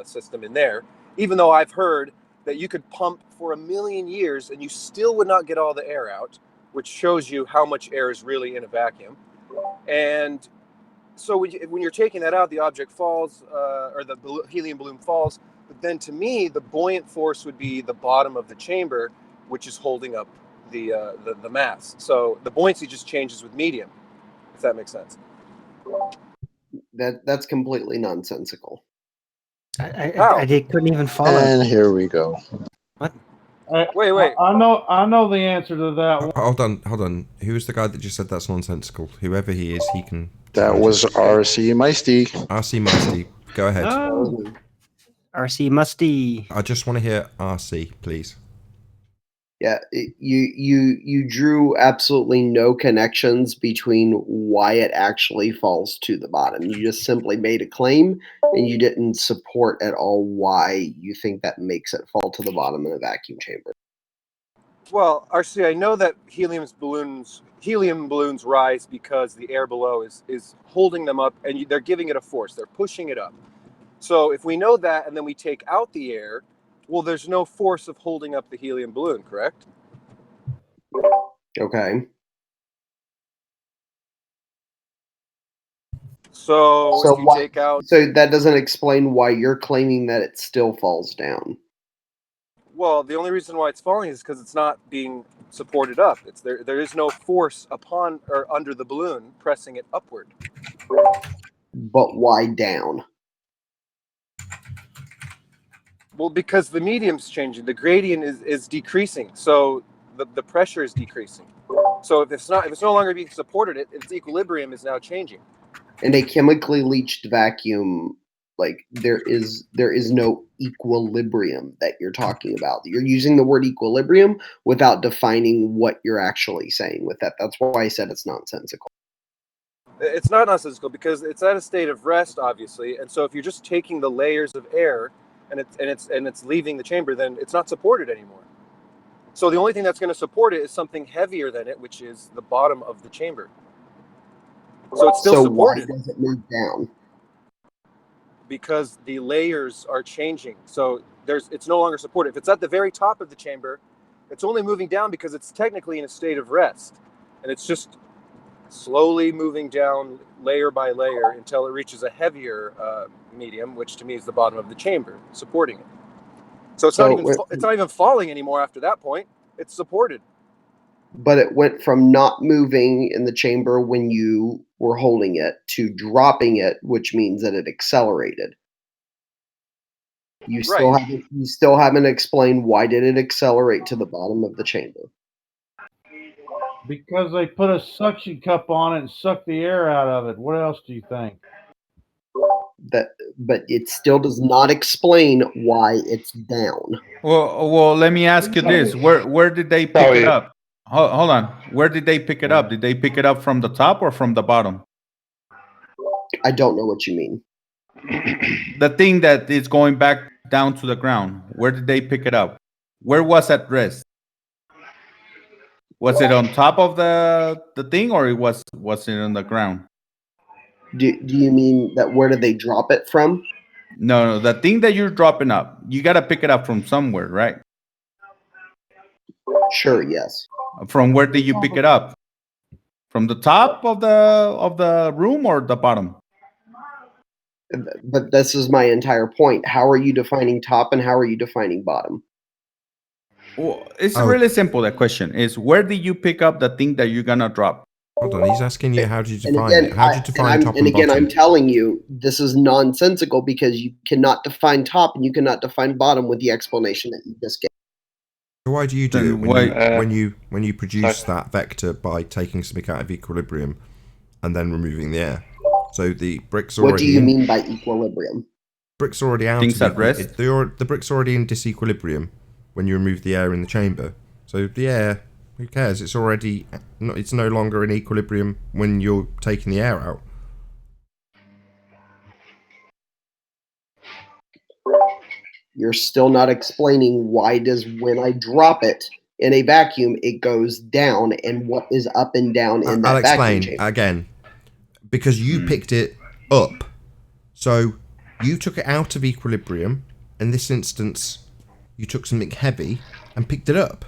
[SPEAKER 13] system in there, even though I've heard that you could pump for 1 million years and you still would not get all the air out, which shows you how much air is really in a vacuum. And so when you're taking that out, the object falls, or the helium balloon falls. But then to me, the buoyant force would be the bottom of the chamber, which is holding up the mass. So the buoyancy just changes with medium, if that makes sense.
[SPEAKER 14] That's completely nonsensical.
[SPEAKER 6] I couldn't even follow.
[SPEAKER 12] And here we go.
[SPEAKER 6] What?
[SPEAKER 13] Wait.
[SPEAKER 15] I know the answer to that one.
[SPEAKER 2] Hold on. Who was the guy that just said that's nonsensical? Whoever he is, he can.
[SPEAKER 12] That was RC Meisty.
[SPEAKER 2] RC Meisty, go ahead.
[SPEAKER 6] No. RC Musty.
[SPEAKER 2] I just want to hear RC, please.
[SPEAKER 14] Yeah, you drew absolutely no connections between why it actually falls to the bottom. You just simply made a claim, and you didn't support at all why you think that makes it fall to the bottom in a vacuum chamber.
[SPEAKER 13] Well, RC, I know that helium balloons rise because the air below is holding them up, and they're giving it a force. They're pushing it up. So if we know that, and then we take out the air, well, there's no force of holding up the helium balloon, correct?
[SPEAKER 14] Okay.
[SPEAKER 13] So if you take out...
[SPEAKER 14] So that doesn't explain why you're claiming that it still falls down.
[SPEAKER 13] Well, the only reason why it's falling is because it's not being supported up. There is no force upon or under the balloon pressing it upward.
[SPEAKER 14] But why down?
[SPEAKER 13] Well, because the medium's changing. The gradient is decreasing. So the pressure is decreasing. So if it's no longer being supported, its equilibrium is now changing.
[SPEAKER 14] In a chemically leached vacuum, like there is no equilibrium that you're talking about. You're using the word equilibrium without defining what you're actually saying with that. That's why I said it's nonsensical.
[SPEAKER 13] It's not nonsensical because it's at a state of rest, obviously. And so if you're just taking the layers of air and it's leaving the chamber, then it's not supported anymore. So the only thing that's going to support it is something heavier than it, which is the bottom of the chamber. So it's still supported.
[SPEAKER 14] Why does it move down?
[SPEAKER 13] Because the layers are changing. So it's no longer supported. If it's at the very top of the chamber, it's only moving down because it's technically in a state of rest. And it's just slowly moving down layer by layer until it reaches a heavier medium, which to me is the bottom of the chamber, supporting it. So it's not even falling anymore after that point. It's supported.
[SPEAKER 14] But it went from not moving in the chamber when you were holding it to dropping it, which means that it accelerated. You still haven't explained why did it accelerate to the bottom of the chamber.
[SPEAKER 15] Because they put a suction cup on it and sucked the air out of it. What else do you think?
[SPEAKER 14] But it still does not explain why it's down.
[SPEAKER 8] Well, let me ask you this: Where did they pick it up? Hold on. Where did they pick it up? Did they pick it up from the top or from the bottom?
[SPEAKER 14] I don't know what you mean.
[SPEAKER 8] The thing that is going back down to the ground. Where did they pick it up? Where was at rest? Was it on top of the thing, or was it on the ground?
[SPEAKER 14] Do you mean that where did they drop it from?
[SPEAKER 8] No, the thing that you're dropping up, you got to pick it up from somewhere, right?
[SPEAKER 14] Sure, yes.
[SPEAKER 8] From where did you pick it up? From the top of the room or the bottom?
[SPEAKER 14] But this is my entire point. How are you defining top and how are you defining bottom?
[SPEAKER 8] Well, it's really simple. That question is, where did you pick up the thing that you're gonna drop?
[SPEAKER 2] Hold on, he's asking you how do you define it? How do you define top and
[SPEAKER 14] again,
[SPEAKER 2] bottom?
[SPEAKER 14] I'm telling you, this is nonsensical because you cannot define top and you cannot define bottom with the explanation that you just gave.
[SPEAKER 2] So why do you do it when you produce that vector by taking something out of equilibrium and then removing the air? So the bricks already.
[SPEAKER 14] What do you mean by equilibrium?
[SPEAKER 2] Bricks already out.
[SPEAKER 8] Things at rest.
[SPEAKER 2] The bricks already in disequilibrium when you remove the air in the chamber. So the air, who cares? It's already. It's no longer in equilibrium when you're taking the air out.
[SPEAKER 14] You're still not explaining why does when I drop it in a vacuum it goes down and what is up and down in that
[SPEAKER 2] I'll
[SPEAKER 14] vacuum
[SPEAKER 2] explain
[SPEAKER 14] chamber.
[SPEAKER 2] again. Because you picked it up. So you took it out of equilibrium. In this instance, you took something heavy and picked it up.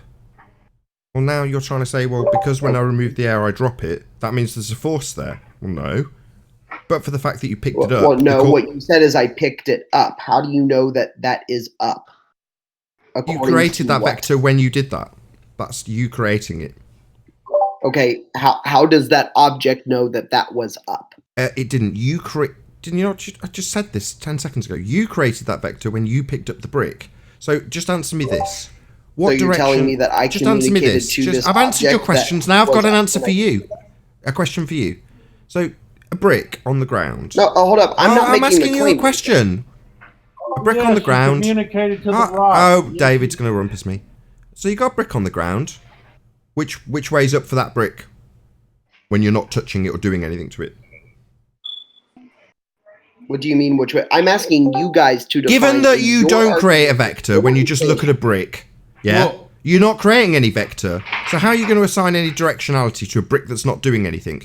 [SPEAKER 2] Well, now you're trying to say, well, because when I remove the air, I drop it, that means there's a force there. Well, no. But for the fact that you picked it up...
[SPEAKER 14] Well, no, what you said is I picked it up. How do you know that that is up?
[SPEAKER 2] You created that vector when you did that. That's you creating it.
[SPEAKER 14] Okay, how does that object know that that was up?
[SPEAKER 2] It didn't. Didn't you not? I just said this 10 seconds ago. You created that vector when you picked up the brick. So just answer me this. What
[SPEAKER 14] so you're
[SPEAKER 2] direction?
[SPEAKER 14] telling me that I
[SPEAKER 2] just answer me this. I've answered your questions. Now I've got an answer for you. A question for you. So a brick on the ground.
[SPEAKER 14] No, hold up. I'm
[SPEAKER 2] asking you a question. A brick on the ground.
[SPEAKER 15] Communicated to the rock.
[SPEAKER 2] David's going to rumpus me. So you got a brick on the ground. Which way's up for that brick? When you're not touching it or doing anything to it.
[SPEAKER 14] What do you mean which way? I'm asking you guys to define.
[SPEAKER 2] Given that you don't create a vector when you just look at a brick, yeah? Well, you're not creating any vector. So how are you going to assign any directionality to a brick that's not doing anything?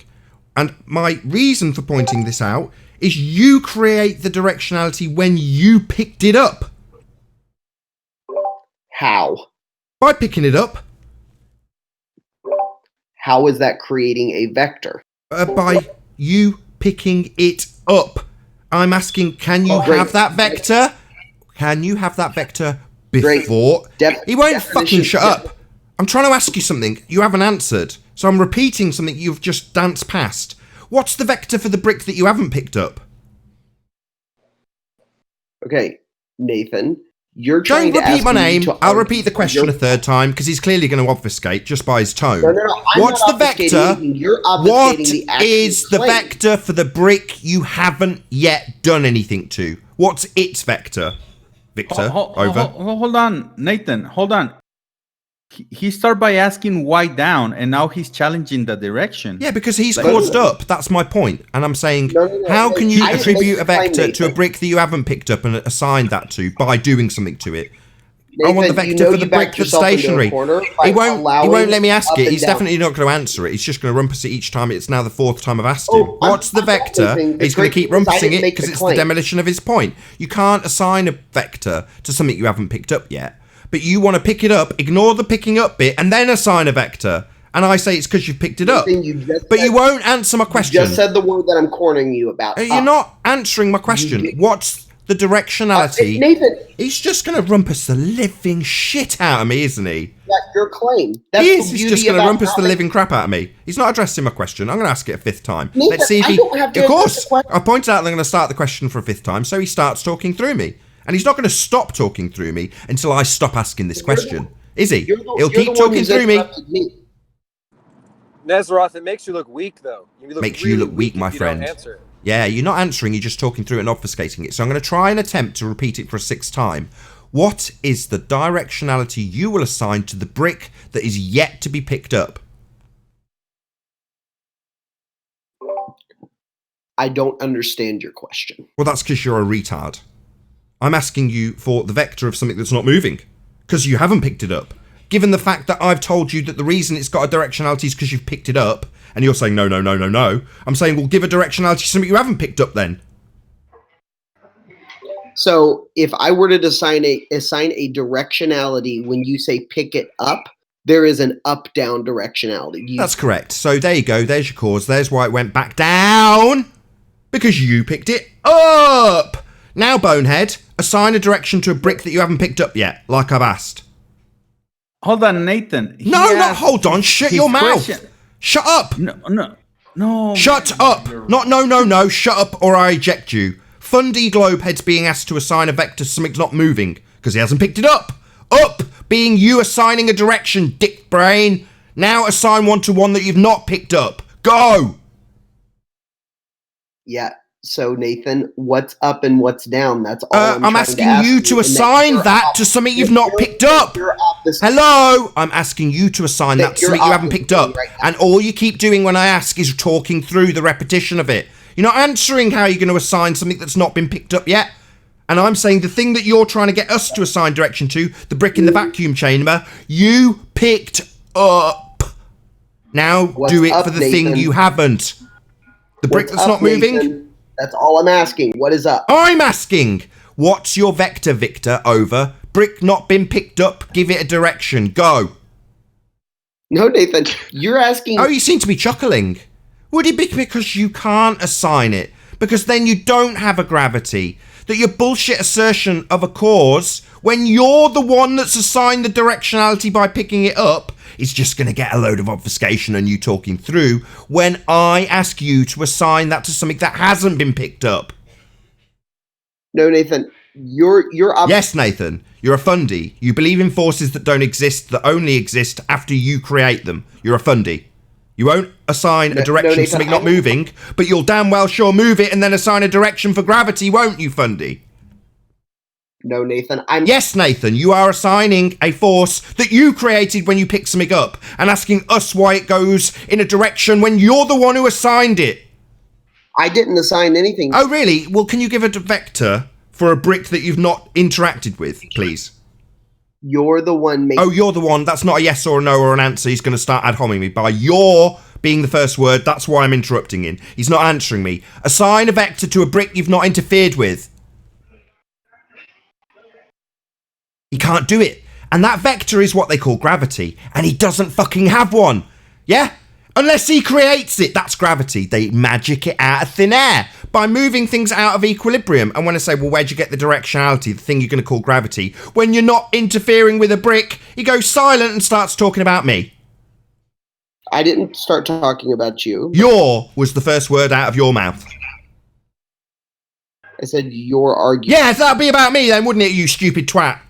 [SPEAKER 2] And my reason for pointing this out is you create the directionality when you picked it up.
[SPEAKER 14] How?
[SPEAKER 2] By picking it up.
[SPEAKER 14] How is that creating a vector?
[SPEAKER 2] By you picking it up. I'm asking, can you have that vector? Can you have that vector before? He won't fucking shut up. I'm trying to ask you something. You haven't answered. So I'm repeating something you've just danced past. What's the vector for the brick that you haven't picked up?
[SPEAKER 14] Okay, Nathan. You're trying
[SPEAKER 2] Don't
[SPEAKER 14] to
[SPEAKER 2] repeat my name. I'll
[SPEAKER 14] argue
[SPEAKER 2] repeat the question a third time because he's clearly going to obfuscate just by his tone.
[SPEAKER 14] No, I'm
[SPEAKER 2] What's
[SPEAKER 14] not
[SPEAKER 2] the
[SPEAKER 14] obfuscating
[SPEAKER 2] vector?
[SPEAKER 14] anything. You're obfuscating
[SPEAKER 2] What
[SPEAKER 14] the actual
[SPEAKER 2] is the
[SPEAKER 14] claim.
[SPEAKER 2] vector for the brick you haven't yet done anything to? What's its vector? Victor, over.
[SPEAKER 8] Hold on, Nathan. Hold on. He started by asking why down, and now he's challenging the direction.
[SPEAKER 2] Yeah, because he's caused up. That's my point. And I'm saying, how can you attribute a vector to a brick that you haven't picked up and assign that to by doing something to it? I want the vector for the brick that's stationary. He won't let me ask it. He's definitely not going to answer it. He's just going to rumpus it each time. It's now the fourth time I've asked him. What's the vector? He's going to keep rumpusing it because it's the demolition of his point. You can't assign a vector to something you haven't picked up yet. But you want to pick it up, ignore the picking up bit, and then assign a vector. And I say it's because you've picked it up. But you won't answer my question.
[SPEAKER 14] You just said the word that I'm cornering you about.
[SPEAKER 2] You're not answering my question. What's the directionality?
[SPEAKER 14] Nathan.
[SPEAKER 2] He's just going to rumpus the living shit out of me, isn't he?
[SPEAKER 14] That's your claim.
[SPEAKER 2] He's just going to rumpus the living crap out of me. He's not addressing my question. I'm going to ask it a fifth time.
[SPEAKER 14] Nathan,
[SPEAKER 2] Let's see if he...
[SPEAKER 14] Of
[SPEAKER 2] course, I pointed out I'm going to start the question for a fifth time, so he starts talking through me. And he's not going to stop talking through me until I stop asking this question. Is he? He'll keep talking through me.
[SPEAKER 13] Nezroth, it makes you look weak, though.
[SPEAKER 2] Makes you look weak, my friend. Yeah, you're not answering, you're just talking through it and obfuscating it. So I'm going to try and attempt to repeat it for a sixth time. What is the directionality you will assign to the brick that is yet to be picked up?
[SPEAKER 14] I don't understand your question.
[SPEAKER 2] Well, that's because you're a retard. I'm asking you for the vector of something that's not moving, because you haven't picked it up. Given the fact that I've told you that the reason it's got a directionality is because you've picked it up, And you're saying, no, no, no, no, no. I'm saying, well, give a directionality to something you haven't picked up then.
[SPEAKER 14] So if I were to assign a directionality when you say pick it up, there is an up-down directionality.
[SPEAKER 2] That's correct. So there you go. There's your cause. There's why it went back down. Because you picked it up. Now, Bonehead, assign a direction to a brick that you haven't picked up yet, like I've asked.
[SPEAKER 8] Hold on, Nathan.
[SPEAKER 2] No, not hold on. Shut your mouth. Shut up.
[SPEAKER 8] No.
[SPEAKER 2] Shut up. Not no. Shut up or I eject you. Fundy Globehead's being asked to assign a vector to something's not moving because he hasn't picked it up. Up being you assigning a direction, dick brain. Now assign one to one that you've not picked up. Go.
[SPEAKER 14] Yeah. So Nathan, what's up and what's down? That's all
[SPEAKER 2] I'm asking you to assign that to something you've not picked up. Hello, I'm asking you to assign that to something you haven't picked up. And all you keep doing when I ask is talking through the repetition of it. You're not answering how you're going to assign something that's not been picked up yet. And I'm saying the thing that you're trying to get us to assign direction to, the brick in the vacuum chamber, you picked up. Now do it for the thing you haven't. The brick that's not moving?
[SPEAKER 14] That's all I'm asking. What is up?
[SPEAKER 2] I'm asking. What's your vector, Victor? Over. Brick not been picked up. Give it a direction. Go.
[SPEAKER 14] No, Nathan. You're asking.
[SPEAKER 2] Oh, you seem to be chuckling. Would it be because you can't assign it? Because then you don't have a gravity. That your bullshit assertion of a cause, when you're the one that's assigned the directionality by picking it up, is just going to get a load of obfuscation and you talking through when I ask you to assign that to something that hasn't been picked up.
[SPEAKER 14] No, Nathan.
[SPEAKER 2] Yes, Nathan. You're a fundy. You believe in forces that don't exist, that only exist after you create them. You're a fundy. You won't assign a direction to something not moving, but you'll damn well sure move it and then assign a direction for gravity, won't you, fundy?
[SPEAKER 14] No, Nathan.
[SPEAKER 2] Yes, Nathan, you are assigning a force that you created when you picked something up and asking us why it goes in a direction when you're the one who assigned it.
[SPEAKER 14] I didn't assign anything.
[SPEAKER 2] Oh, really? Well, can you give a vector for a brick that you've not interacted with, please?
[SPEAKER 14] You're the one making...
[SPEAKER 2] Oh, you're the one. That's not a yes or a no or an answer. He's going to start ad homing me by your being the first word. That's why I'm interrupting him. He's not answering me. Assign a vector to a brick you've not interfered with. He can't do it. And that vector is what they call gravity. And he doesn't fucking have one. Yeah? Unless he creates it. That's gravity. They magic it out of thin air by moving things out of equilibrium. And when I say, well, where'd you get the directionality, the thing you're going to call gravity? When you're not interfering with a brick, he goes silent and starts talking about me.
[SPEAKER 14] I didn't start talking about you.
[SPEAKER 2] Your was the first word out of your mouth.
[SPEAKER 14] I said your argument.
[SPEAKER 2] Yeah, that'd be about me then, wouldn't it, you stupid twat?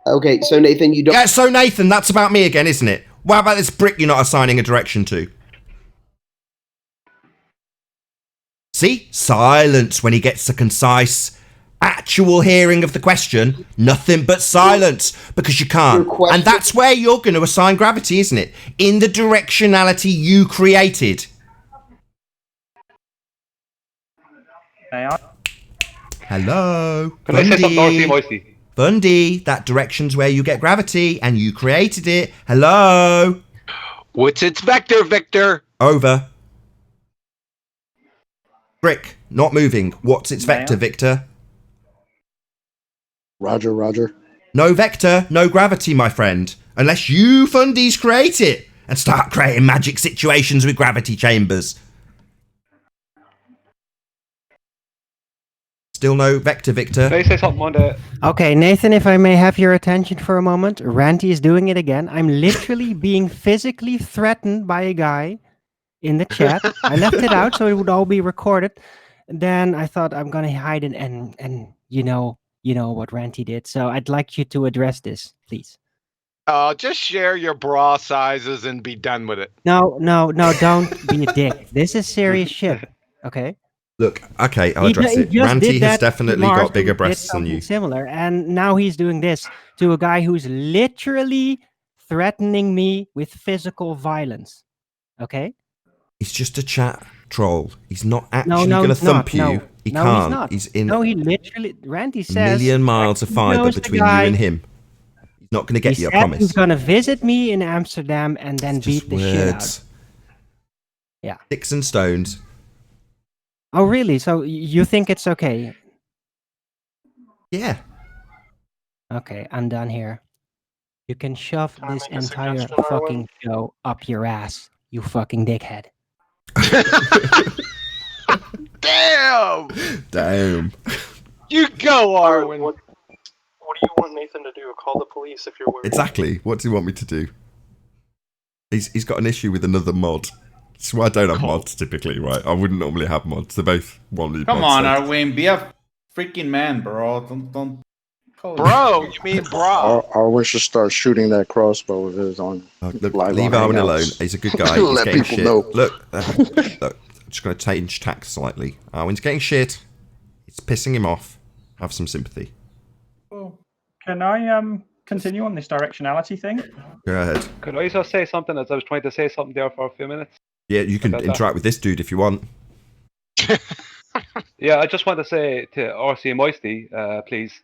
[SPEAKER 14] Okay, so Nathan, you don't...
[SPEAKER 2] Yeah, so Nathan, that's about me again, isn't it? What about this brick you're not assigning a direction to? See? Silence when he gets a concise, actual hearing of the question. Nothing but silence, because you can't. And that's where you're going to assign gravity, isn't it? In the directionality you created. Hello?
[SPEAKER 11] Can I say something noisy, moisty?
[SPEAKER 2] Bundy, that direction's where you get gravity, and you created it. Hello?
[SPEAKER 11] What's its vector, Victor?
[SPEAKER 2] Over. Brick, not moving. What's its vector, Victor?
[SPEAKER 12] Roger.
[SPEAKER 2] No vector, no gravity, my friend. Unless you fundies create it and start creating magic situations with gravity chambers. Still no vector, Victor.
[SPEAKER 11] Can I say something on that?
[SPEAKER 6] Okay, Nathan, if I may have your attention for a moment. Ranty is doing it again. I'm literally being physically threatened by a guy in the chat. I left it out so it would all be recorded. Then I thought I'm going to hide it and you know what Ranty did. So I'd like you to address this, please.
[SPEAKER 11] Just share your bra sizes and be done with it.
[SPEAKER 6] No, don't be a dick. This is serious shit, okay?
[SPEAKER 2] Look, okay, I'll address it. Ranty has definitely got bigger breasts than you.
[SPEAKER 6] Similar, and now he's doing this to a guy who's literally threatening me with physical violence. Okay?
[SPEAKER 2] He's just a chat troll. He's not actually going to thump you. He can't.
[SPEAKER 6] He's not.
[SPEAKER 2] He's in
[SPEAKER 6] he literally... Ranty says...
[SPEAKER 2] a million miles of fibre between you and him. He's not going to get you, I promise.
[SPEAKER 6] He's going to visit me in Amsterdam and then beat the shit out. Yeah.
[SPEAKER 2] Sticks and stones.
[SPEAKER 6] Oh, really? So you think it's okay?
[SPEAKER 2] Yeah.
[SPEAKER 6] Okay, I'm done here. You can shove this entire fucking show up your ass, you fucking dickhead.
[SPEAKER 11] Damn!
[SPEAKER 2] Damn.
[SPEAKER 11] You go, Arwen.
[SPEAKER 16] What do you want Nathan to do? Call the police if you're worried.
[SPEAKER 2] Exactly. What do you want me to do? He's got an issue with another mod. That's why I don't have mods typically, right? I wouldn't normally have mods. They're both one.
[SPEAKER 8] Come on, Arwen, be a freaking man, bro. Don't.
[SPEAKER 11] Bro, you mean bro?
[SPEAKER 12] Arwen should start shooting that crossbow of his on.
[SPEAKER 2] Look,
[SPEAKER 12] live
[SPEAKER 2] leave
[SPEAKER 12] on
[SPEAKER 2] Arwen
[SPEAKER 12] Hangouts.
[SPEAKER 2] alone. He's a good guy. He's
[SPEAKER 12] Let
[SPEAKER 2] getting
[SPEAKER 12] people
[SPEAKER 2] shit.
[SPEAKER 12] know.
[SPEAKER 2] Look, I'm just going to change tack slightly. Arwen's getting shit. It's pissing him off. Have some sympathy.
[SPEAKER 17] Can I continue on this directionality thing?
[SPEAKER 2] Go ahead.
[SPEAKER 18] Could I just say something as I was trying to say something there for a few minutes?
[SPEAKER 2] Yeah, you can interact with this dude if you want.
[SPEAKER 18] Yeah, I just want to say to RC and Moisty, please,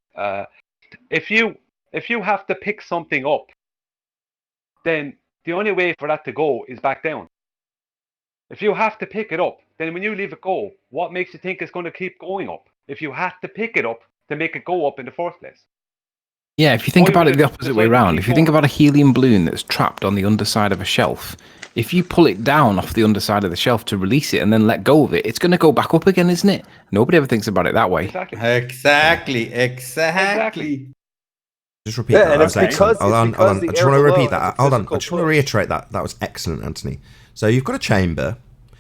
[SPEAKER 18] if you have to pick something up, then the only way for that to go is back down. If you have to pick it up, then when you leave it go, what makes you think it's going to keep going up? If you have to pick it up to make it go up in the first place.
[SPEAKER 5] Yeah, if you think about it the opposite way around, if you think about a helium balloon that's trapped on the underside of a shelf, if you pull it down off the underside of the shelf to release it and then let go of it, it's going to go back up again, isn't it? Nobody ever thinks about it that way.
[SPEAKER 8] Exactly.
[SPEAKER 2] Just repeat that. That was excellent. Hold on. I just want to repeat that. Hold on. I just want to reiterate that. That was excellent, Anthony. So you've got a chamber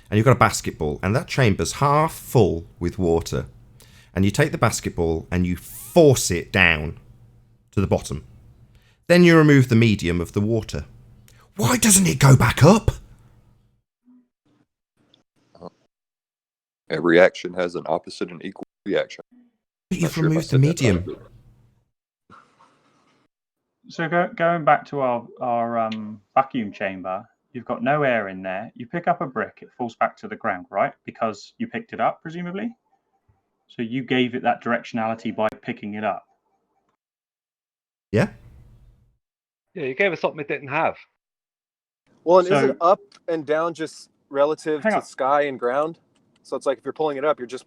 [SPEAKER 2] and you've got a basketball, and that chamber's half full with water. And you take the basketball and you force it down to the bottom. Then you remove the medium of the water. Why doesn't it go back up?
[SPEAKER 4] Every action has an opposite and equal reaction.
[SPEAKER 2] You've removed the medium.
[SPEAKER 17] So going back to our vacuum chamber, you've got no air in there. You pick up a brick, it falls back to the ground, right? Because you picked it up, presumably. So you gave it that directionality by picking it up.
[SPEAKER 2] Yeah.
[SPEAKER 18] Yeah, you gave it something it didn't have.
[SPEAKER 13] Well, and isn't up and down just relative to sky and ground? So it's like if you're pulling it up, you're just...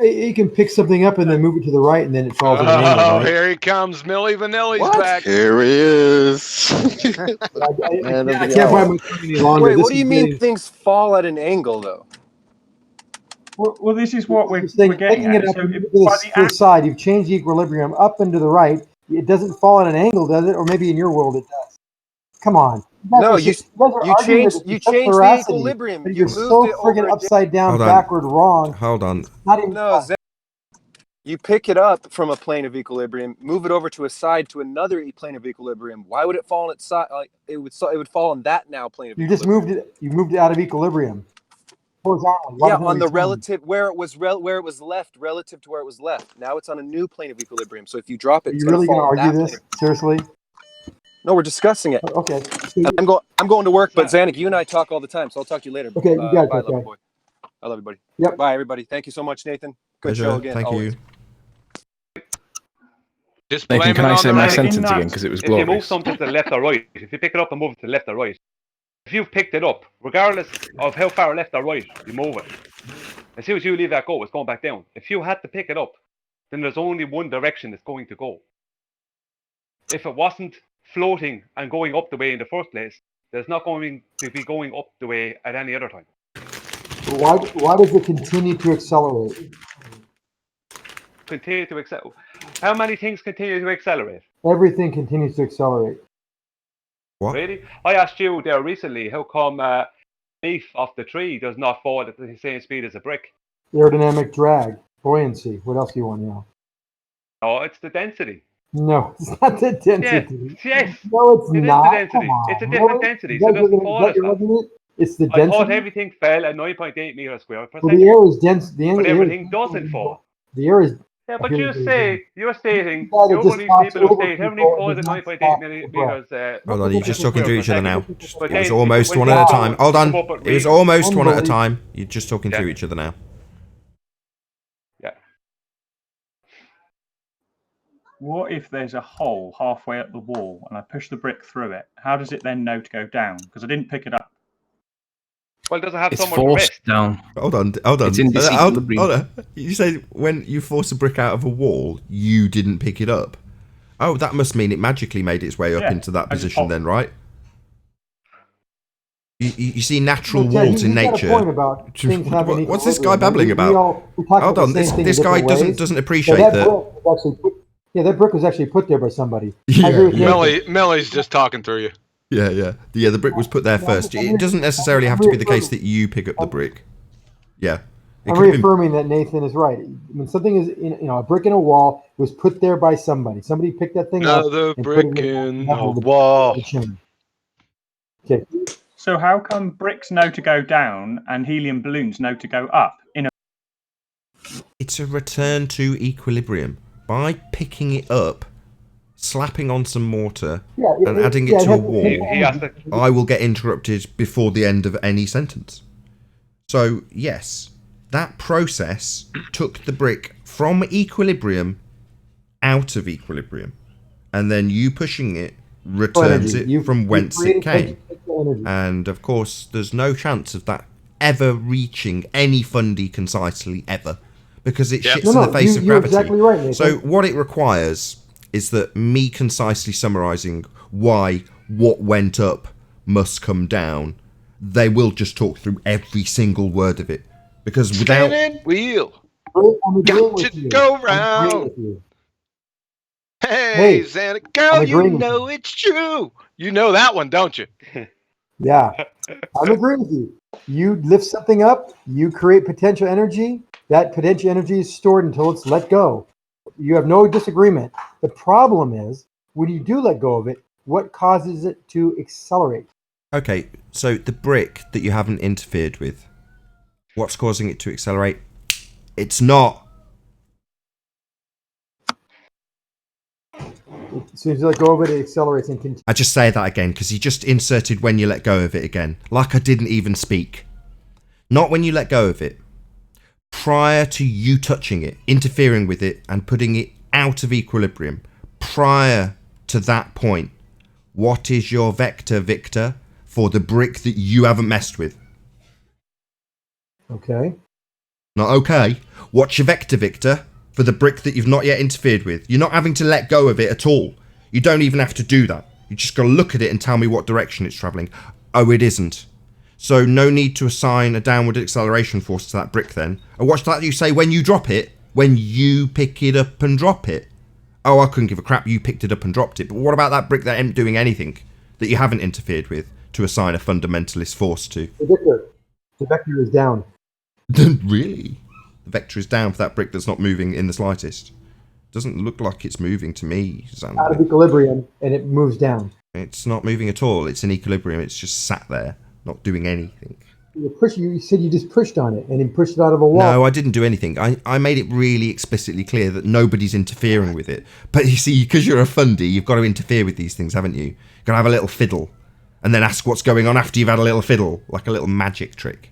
[SPEAKER 19] You can pick something up and then move it to the right, and then it falls at an angle,
[SPEAKER 11] Oh,
[SPEAKER 19] right?
[SPEAKER 11] here he comes. Millie Vanilli's back.
[SPEAKER 7] Here he is.
[SPEAKER 19] I can't buy my phone any longer.
[SPEAKER 13] Wait, what do you mean things fall at an angle, though?
[SPEAKER 17] Well, this is what we're
[SPEAKER 19] Picking
[SPEAKER 17] getting
[SPEAKER 19] it
[SPEAKER 17] at.
[SPEAKER 19] up
[SPEAKER 17] So
[SPEAKER 19] to the side, you've changed the equilibrium up and to the right. It doesn't fall at an angle, does it? Or maybe in your world it does. Come on.
[SPEAKER 13] No, you changed the equilibrium.
[SPEAKER 19] But
[SPEAKER 13] You
[SPEAKER 19] you're
[SPEAKER 13] moved
[SPEAKER 19] so
[SPEAKER 13] it over
[SPEAKER 19] friggin'
[SPEAKER 13] a
[SPEAKER 19] upside down,
[SPEAKER 2] Hold on.
[SPEAKER 19] backward, wrong.
[SPEAKER 2] Hold on.
[SPEAKER 19] Not even
[SPEAKER 13] You pick it up from a plane of equilibrium, move it over to a side to another plane of equilibrium. Why would it fall on its side? Like it would fall on that now plane of
[SPEAKER 19] You
[SPEAKER 13] equilibrium.
[SPEAKER 19] just moved it. You moved it out of equilibrium. Horizontally.
[SPEAKER 13] Yeah, on the relative where it was left relative to where it was left. Now it's on a new plane of equilibrium. So if you drop it,
[SPEAKER 19] Are
[SPEAKER 13] it's
[SPEAKER 19] you really
[SPEAKER 13] going
[SPEAKER 19] going
[SPEAKER 13] to
[SPEAKER 19] to argue this? Seriously?
[SPEAKER 13] No, we're discussing it.
[SPEAKER 19] Okay.
[SPEAKER 13] I'm going to work, but Zanuck, you and I talk all the time, so I'll talk to you later.
[SPEAKER 19] Okay, you got it,
[SPEAKER 13] bye,
[SPEAKER 19] okay.
[SPEAKER 13] lovely boy. I love you, buddy.
[SPEAKER 19] Yep.
[SPEAKER 13] Bye, everybody. Thank you so much, Nathan. Good
[SPEAKER 2] Pleasure.
[SPEAKER 13] show again.
[SPEAKER 2] Thank
[SPEAKER 13] always.
[SPEAKER 2] you.
[SPEAKER 11] Just
[SPEAKER 5] Nathan,
[SPEAKER 11] blame
[SPEAKER 5] can
[SPEAKER 11] it
[SPEAKER 5] I
[SPEAKER 11] on
[SPEAKER 5] say
[SPEAKER 11] the
[SPEAKER 5] my
[SPEAKER 11] rain.
[SPEAKER 5] sentence again? Because it was
[SPEAKER 18] If you move
[SPEAKER 5] glorious.
[SPEAKER 18] something to the left or right, if you pick it up and move it to the left or right, if you've picked it up, regardless of how far left or right you move it, as soon as you leave that go, it's going back down. If you had to pick it up, then there's only one direction it's going to go. If it wasn't floating and going up the way in the first place, there's not going to be going up the way at any other time.
[SPEAKER 19] Why does it continue to accelerate?
[SPEAKER 18] Continue to accelerate. How many things continue to accelerate?
[SPEAKER 19] Everything continues to accelerate.
[SPEAKER 2] What?
[SPEAKER 18] Really? I asked you there recently, how come a leaf off the tree does not fall at the same speed as a brick?
[SPEAKER 19] Aerodynamic drag, buoyancy. What else do you want now?
[SPEAKER 18] Oh, it's the density.
[SPEAKER 19] No, it's not the density.
[SPEAKER 18] Yes.
[SPEAKER 19] No, it's
[SPEAKER 18] It is
[SPEAKER 19] not.
[SPEAKER 18] the density.
[SPEAKER 19] Come on.
[SPEAKER 18] It's a different
[SPEAKER 19] Really?
[SPEAKER 18] density,
[SPEAKER 19] Is
[SPEAKER 18] so
[SPEAKER 19] that
[SPEAKER 18] it doesn't
[SPEAKER 19] your-
[SPEAKER 18] fall
[SPEAKER 19] is
[SPEAKER 18] as
[SPEAKER 19] that your
[SPEAKER 18] fast.
[SPEAKER 19] argument? It's the
[SPEAKER 18] I
[SPEAKER 19] density.
[SPEAKER 18] thought everything fell at 9.8 meters squared per
[SPEAKER 19] Well,
[SPEAKER 18] second.
[SPEAKER 19] the air is dense. The
[SPEAKER 18] But
[SPEAKER 19] air
[SPEAKER 18] everything doesn't fall.
[SPEAKER 19] The air is.
[SPEAKER 18] Yeah, but
[SPEAKER 19] here
[SPEAKER 18] you're
[SPEAKER 19] it is.
[SPEAKER 18] stating,
[SPEAKER 19] That it
[SPEAKER 18] you're
[SPEAKER 19] just
[SPEAKER 18] one of these
[SPEAKER 19] stops
[SPEAKER 18] people who
[SPEAKER 19] over
[SPEAKER 18] state everything
[SPEAKER 19] people,
[SPEAKER 18] falls
[SPEAKER 19] it
[SPEAKER 18] at
[SPEAKER 19] does not
[SPEAKER 18] 9.8
[SPEAKER 19] stop
[SPEAKER 18] meters.
[SPEAKER 2] Hold on, you're just talking through each other now.
[SPEAKER 18] But
[SPEAKER 2] It was
[SPEAKER 18] then
[SPEAKER 2] almost
[SPEAKER 18] when
[SPEAKER 2] one
[SPEAKER 18] you
[SPEAKER 2] at a
[SPEAKER 18] fall,
[SPEAKER 2] time. Hold on.
[SPEAKER 18] come up at
[SPEAKER 2] It was
[SPEAKER 18] really-
[SPEAKER 2] almost one at a time. You're just talking through each other now.
[SPEAKER 17] Yeah. What if there's a hole halfway up the wall and I push the brick through it? How does it then know to go down? Because I didn't pick it up.
[SPEAKER 18] Well, it doesn't have
[SPEAKER 5] It's
[SPEAKER 18] somewhere to
[SPEAKER 5] forced
[SPEAKER 18] rest.
[SPEAKER 5] down.
[SPEAKER 2] Hold on.
[SPEAKER 5] It's in disequilibrium.
[SPEAKER 2] Hold on. You say when you force a brick out of a wall, you didn't pick it up. Oh, that must mean it magically made its way up into that position then, right? You see natural walls in nature.
[SPEAKER 19] Got a point about things having
[SPEAKER 2] What's this guy
[SPEAKER 19] equilibrium.
[SPEAKER 2] babbling about?
[SPEAKER 19] We talk
[SPEAKER 2] Hold
[SPEAKER 19] about
[SPEAKER 2] on,
[SPEAKER 19] the same thing
[SPEAKER 2] this
[SPEAKER 19] in
[SPEAKER 2] guy
[SPEAKER 19] different ways.
[SPEAKER 2] doesn't appreciate
[SPEAKER 19] that.
[SPEAKER 2] that.
[SPEAKER 19] Brick was actually that brick was actually put there by somebody.
[SPEAKER 2] Yeah,
[SPEAKER 19] I agree with Nathan.
[SPEAKER 11] Melly's just talking through you.
[SPEAKER 2] Yeah. The brick was put there first. It doesn't necessarily have to be the case that you pick up the brick. Yeah.
[SPEAKER 19] I'm reaffirming that Nathan is right. When something is, a brick in a wall was put there by somebody. Somebody picked that thing up.
[SPEAKER 11] Another
[SPEAKER 19] and
[SPEAKER 11] brick
[SPEAKER 19] put it
[SPEAKER 11] in the wall.
[SPEAKER 19] Okay.
[SPEAKER 17] So how come bricks know to go down and helium balloons know to go up?
[SPEAKER 2] It's a return to equilibrium. By picking it up, slapping on some mortar, and adding it to a wall, I will get interrupted before the end of any sentence. So, yes, that process took the brick from equilibrium out of equilibrium. And then you pushing it returns it from whence it came. And, of course, there's no chance of that ever reaching any fundy concisely ever. Because it shits in the face of gravity.
[SPEAKER 19] Exactly right, Nathan.
[SPEAKER 2] So what it requires is that me concisely summarising why what went up must come down. They will just talk through every single word of it. Because without...
[SPEAKER 11] Spinning wheel.
[SPEAKER 19] Got
[SPEAKER 11] to go round. Hey, Santa girl, you know it's true. You know that one, don't you?
[SPEAKER 19] Yeah, I'm agreeing with you. You lift something up, you create potential energy. That potential energy is stored until it's let go. You have no disagreement. The problem is, when you do let go of it, what causes it to accelerate?
[SPEAKER 2] Okay, so the brick that you haven't interfered with, what's causing it to accelerate? It's not.
[SPEAKER 19] As soon as you let go of it, it accelerates and continues.
[SPEAKER 2] I just say that again because he just inserted when you let go of it again. Like I didn't even speak. Not when you let go of it. Prior to you touching it, interfering with it, and putting it out of equilibrium. Prior to that point, what is your vector, Victor, for the brick that you haven't messed with?
[SPEAKER 19] Okay.
[SPEAKER 2] Not okay. What's your vector, Victor, for the brick that you've not yet interfered with? You're not having to let go of it at all. You don't even have to do that. You just got to look at it and tell me what direction it's travelling. Oh, it isn't. So no need to assign a downward acceleration force to that brick then. And what's that you say when you drop it? When you pick it up and drop it? Oh, I couldn't give a crap, you picked it up and dropped it. But what about that brick that ain't doing anything, that you haven't interfered with, to assign a fundamentalist force to?
[SPEAKER 19] The vector is down.
[SPEAKER 2] Really? The vector is down for that brick that's not moving in the slightest. Doesn't look like it's moving to me, Xander.
[SPEAKER 19] Out of equilibrium, and it moves down.
[SPEAKER 2] It's not moving at all. It's in equilibrium. It's just sat there, not doing anything.
[SPEAKER 19] You said you just pushed on it and then pushed it out of a wall.
[SPEAKER 2] No, I didn't do anything. I made it really explicitly clear that nobody's interfering with it. But you see, because you're a fundy, you've got to interfere with these things, haven't you? You've got to have a little fiddle and then ask what's going on after you've had a little fiddle, like a little magic trick.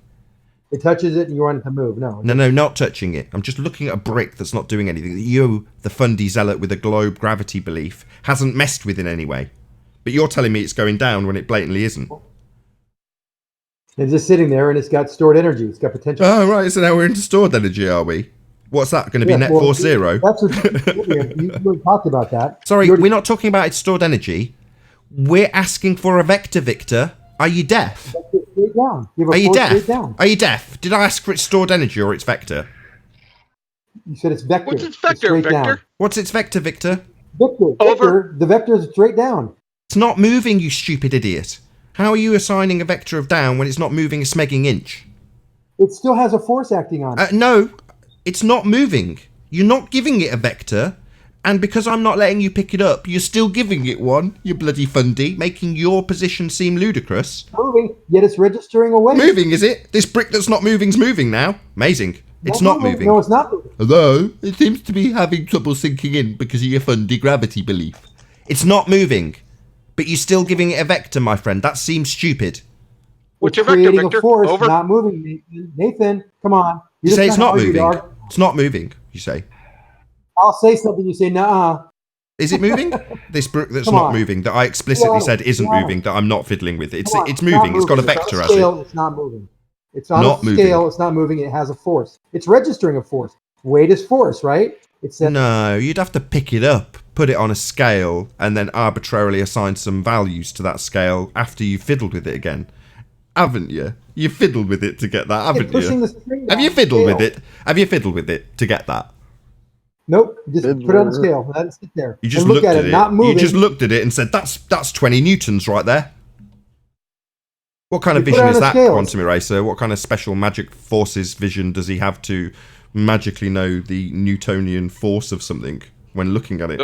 [SPEAKER 19] It touches it and you want it to move. No,
[SPEAKER 2] not touching it. I'm just looking at a brick that's not doing anything. That you, the fundy zealot with a globe gravity belief, hasn't messed with in any way. But you're telling me it's going down when it blatantly isn't.
[SPEAKER 19] It's just sitting there and it's got stored energy. It's got potential.
[SPEAKER 2] Oh, right. So now we're into stored energy, are we? What's that going to be? Net force zero?
[SPEAKER 19] That's what you talked about that.
[SPEAKER 2] Sorry, we're not talking about its stored energy. We're asking for a vector, Victor. Are you deaf?
[SPEAKER 19] Straight down.
[SPEAKER 2] Are you deaf? Are you deaf? Did I ask for its stored energy or its vector?
[SPEAKER 19] You said it's vector.
[SPEAKER 11] What's its vector, Victor?
[SPEAKER 19] Down.
[SPEAKER 2] What's its vector, Victor?
[SPEAKER 19] Victor, the vector is straight down.
[SPEAKER 2] It's not moving, you stupid idiot. How are you assigning a vector of down when it's not moving a smegging inch?
[SPEAKER 19] It still has a force acting on it.
[SPEAKER 2] No, it's not moving. You're not giving it a vector. And because I'm not letting you pick it up, you're still giving it one, you bloody fundy, making your position seem ludicrous.
[SPEAKER 19] Moving, yet it's registering away.
[SPEAKER 2] Moving, is it? This brick that's not moving's moving now. Amazing. It's not moving.
[SPEAKER 19] No, it's not moving.
[SPEAKER 2] Although, it seems to be having trouble sinking in because of your fundy gravity belief. It's not moving. But you're still giving it a vector, my friend. That seems stupid.
[SPEAKER 11] What's your vector, Victor?
[SPEAKER 19] A force,
[SPEAKER 11] Over.
[SPEAKER 19] Not moving, Nathan. Come on.
[SPEAKER 2] You say it's not moving. It's not moving, you say.
[SPEAKER 19] I'll say something, you say, nah.
[SPEAKER 2] Is it moving? This brick that's not moving, that I explicitly said isn't moving, that I'm not fiddling with. It's moving. It's got a vector, has it?
[SPEAKER 19] It's not moving. It's on
[SPEAKER 2] Not
[SPEAKER 19] a
[SPEAKER 2] moving.
[SPEAKER 19] scale. It's not moving. It has a force. It's registering a force. Weight is force, right? It's
[SPEAKER 2] No, you'd have to pick it up, put it on a scale, and then arbitrarily assign some values to that scale after you fiddled with it again. Haven't you? You fiddled with it to get that, haven't
[SPEAKER 19] pushing
[SPEAKER 2] you?
[SPEAKER 19] the string
[SPEAKER 2] Have you
[SPEAKER 19] down the
[SPEAKER 2] fiddled with
[SPEAKER 19] scale.
[SPEAKER 2] it? Have you fiddled with it to get that?
[SPEAKER 19] Nope. Just put it on the scale. Let it sit there.
[SPEAKER 2] You just
[SPEAKER 19] and look
[SPEAKER 2] looked
[SPEAKER 19] at it, not
[SPEAKER 2] You
[SPEAKER 19] moving.
[SPEAKER 2] just looked at it and said, "That's 20 newtons right there." What kind of
[SPEAKER 19] You put it
[SPEAKER 2] vision
[SPEAKER 19] on
[SPEAKER 2] is
[SPEAKER 19] a
[SPEAKER 2] that,
[SPEAKER 19] scale.
[SPEAKER 2] Quantum Eraser? What kind of special magic forces vision does he have to magically know the Newtonian force of something when looking at it?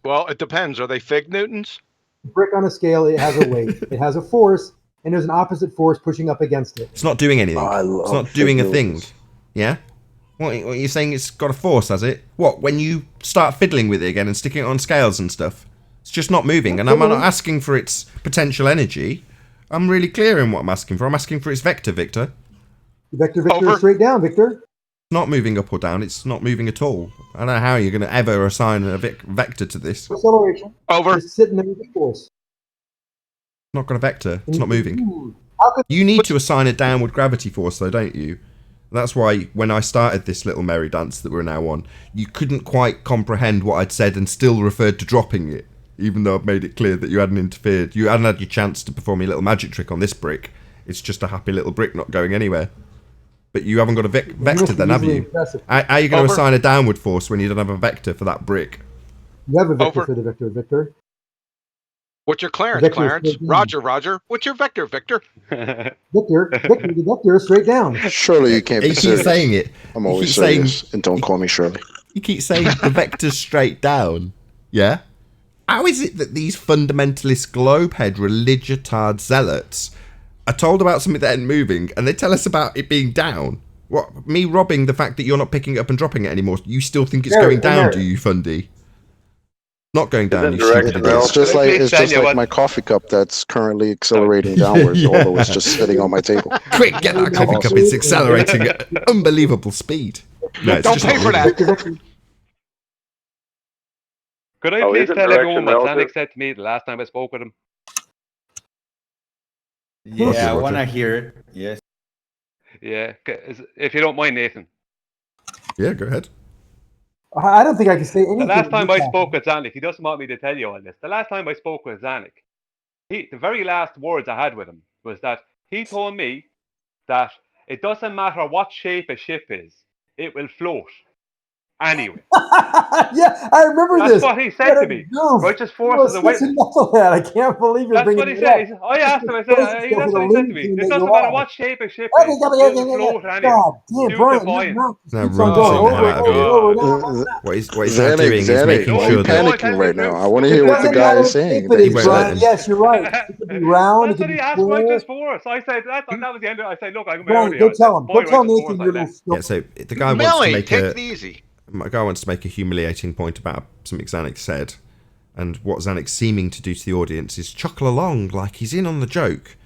[SPEAKER 11] Well, it depends. Are they fig newtons?
[SPEAKER 19] Brick on a scale. It has a weight. It has a force, and there's an opposite force pushing up against it.
[SPEAKER 2] It's not doing anything. It's not doing a thing.
[SPEAKER 19] Newtons.
[SPEAKER 2] Yeah? What are you saying? It's got a force, has it? What, when you start fiddling with it again and sticking it on scales and stuff? It's just not moving. And I'm not asking for its potential energy. I'm really clear in what I'm asking for. I'm asking for its vector, Victor.
[SPEAKER 19] Victor is straight down, Victor.
[SPEAKER 2] It's not moving up or down. It's not moving at all. I don't know how you're going to ever assign a vector to this.
[SPEAKER 19] Acceleration.
[SPEAKER 11] Over.
[SPEAKER 19] Just sitting there with the force.
[SPEAKER 2] It's not got a vector. It's not moving. You need to assign a downward gravity force, though, don't you? That's why when I started this little merry dance that we're now on, you couldn't quite comprehend what I'd said and still referred to dropping it, even though I've made it clear that you hadn't interfered. You hadn't had your chance to perform your little magic trick on this brick. It's just a happy little brick not going anywhere. But you haven't got a vector then, have you? How are you going to assign a downward force when you don't have a vector for that brick?
[SPEAKER 19] You have a vector for the Victor, Victor.
[SPEAKER 11] What's your Clarence,
[SPEAKER 19] Victor,
[SPEAKER 11] Clarence?
[SPEAKER 19] straight down.
[SPEAKER 11] Roger. What's your vector, Victor?
[SPEAKER 19] Victor, the Victor is straight down.
[SPEAKER 12] Surely you can't be
[SPEAKER 2] He keeps
[SPEAKER 12] serious.
[SPEAKER 2] saying it.
[SPEAKER 12] I'm
[SPEAKER 2] He
[SPEAKER 12] always
[SPEAKER 2] keeps saying-
[SPEAKER 12] serious, and don't call me Shirley.
[SPEAKER 2] You keep saying the vector's straight down. Yeah? How is it that these fundamentalist globehead religitard zealots are told about something that ain't moving and they tell us about it being down? What, me robbing the fact that you're not picking it up and dropping it anymore? You still think it's going down, do you, Fundy? Not going down, you stupid idiot.
[SPEAKER 12] It's just like my coffee cup that's currently accelerating downwards, although it's just sitting on my table.
[SPEAKER 2] Quick, get that coffee cup. It's accelerating at unbelievable speed. No, it's
[SPEAKER 11] Don't
[SPEAKER 2] just
[SPEAKER 11] pay
[SPEAKER 2] not
[SPEAKER 11] for
[SPEAKER 2] moving.
[SPEAKER 11] that.
[SPEAKER 18] Could I
[SPEAKER 10] Oh,
[SPEAKER 18] please
[SPEAKER 10] isn't
[SPEAKER 18] tell everyone
[SPEAKER 10] direction
[SPEAKER 18] what Zanuck
[SPEAKER 10] relative?
[SPEAKER 18] said to me the last time I spoke with him?
[SPEAKER 8] Yeah, I
[SPEAKER 2] Roger.
[SPEAKER 8] want to hear it. Yes.
[SPEAKER 18] Yeah, if you don't mind, Nathan.
[SPEAKER 2] Yeah, go ahead.
[SPEAKER 19] I don't think I can say anything.
[SPEAKER 18] The last time I
[SPEAKER 19] with that.
[SPEAKER 18] spoke with Zanuck, he doesn't want me to tell you all this. The last time I spoke with Zanuck, the very last words I had with him was that he told me that it doesn't matter what shape a ship is, it will float. Anyway.
[SPEAKER 19] Yeah, I remember
[SPEAKER 18] That's
[SPEAKER 19] this.
[SPEAKER 18] what he said to me.
[SPEAKER 19] Goof.
[SPEAKER 18] Righteous
[SPEAKER 19] You
[SPEAKER 18] force
[SPEAKER 19] are
[SPEAKER 18] is a
[SPEAKER 19] such
[SPEAKER 18] witness.
[SPEAKER 19] knucklehead. I can't believe you're
[SPEAKER 18] That's
[SPEAKER 19] bringing
[SPEAKER 18] what he
[SPEAKER 19] it
[SPEAKER 18] said.
[SPEAKER 19] up.
[SPEAKER 18] I asked him, I said, that's what he said to me. It doesn't matter what shape a ship is, it will float anyway.
[SPEAKER 19] God damn,
[SPEAKER 18] Due
[SPEAKER 19] Brian,
[SPEAKER 18] to
[SPEAKER 19] your
[SPEAKER 18] buoyancy.
[SPEAKER 19] mouth just
[SPEAKER 2] Now,
[SPEAKER 19] keeps on
[SPEAKER 2] Ron,
[SPEAKER 19] going
[SPEAKER 2] saying
[SPEAKER 19] over
[SPEAKER 2] that
[SPEAKER 19] and over and over and over.
[SPEAKER 2] What he's now doing is
[SPEAKER 12] Xanax,
[SPEAKER 2] making
[SPEAKER 12] Xanax,
[SPEAKER 2] sure
[SPEAKER 12] why are you
[SPEAKER 2] that...
[SPEAKER 12] panicking right now? I want to hear what the guy is saying.
[SPEAKER 19] It
[SPEAKER 12] that
[SPEAKER 19] is,
[SPEAKER 12] he
[SPEAKER 2] won't
[SPEAKER 12] said.
[SPEAKER 2] let
[SPEAKER 19] Brian.
[SPEAKER 2] him.
[SPEAKER 19] Yes, you're right. It could be round.
[SPEAKER 18] That's
[SPEAKER 19] It
[SPEAKER 18] what
[SPEAKER 19] could
[SPEAKER 18] he
[SPEAKER 19] be
[SPEAKER 18] asked
[SPEAKER 19] square.
[SPEAKER 18] righteous force. I said, that was the end of it. I said, look, I'm going
[SPEAKER 19] Brian,
[SPEAKER 18] out
[SPEAKER 19] go
[SPEAKER 18] here.
[SPEAKER 19] tell him.
[SPEAKER 18] That's
[SPEAKER 19] Go
[SPEAKER 18] my
[SPEAKER 19] tell
[SPEAKER 18] righteous
[SPEAKER 19] Nathan
[SPEAKER 18] force I
[SPEAKER 19] your
[SPEAKER 18] left.
[SPEAKER 19] little.
[SPEAKER 2] Yeah, so the guy wants to
[SPEAKER 11] Millie,
[SPEAKER 2] make
[SPEAKER 11] take
[SPEAKER 2] a...
[SPEAKER 11] it easy.
[SPEAKER 2] My guy wants to make a humiliating point about something Zanuck said, and what Zanuck's seeming to do to the audience is chuckle along like he's in on the joke.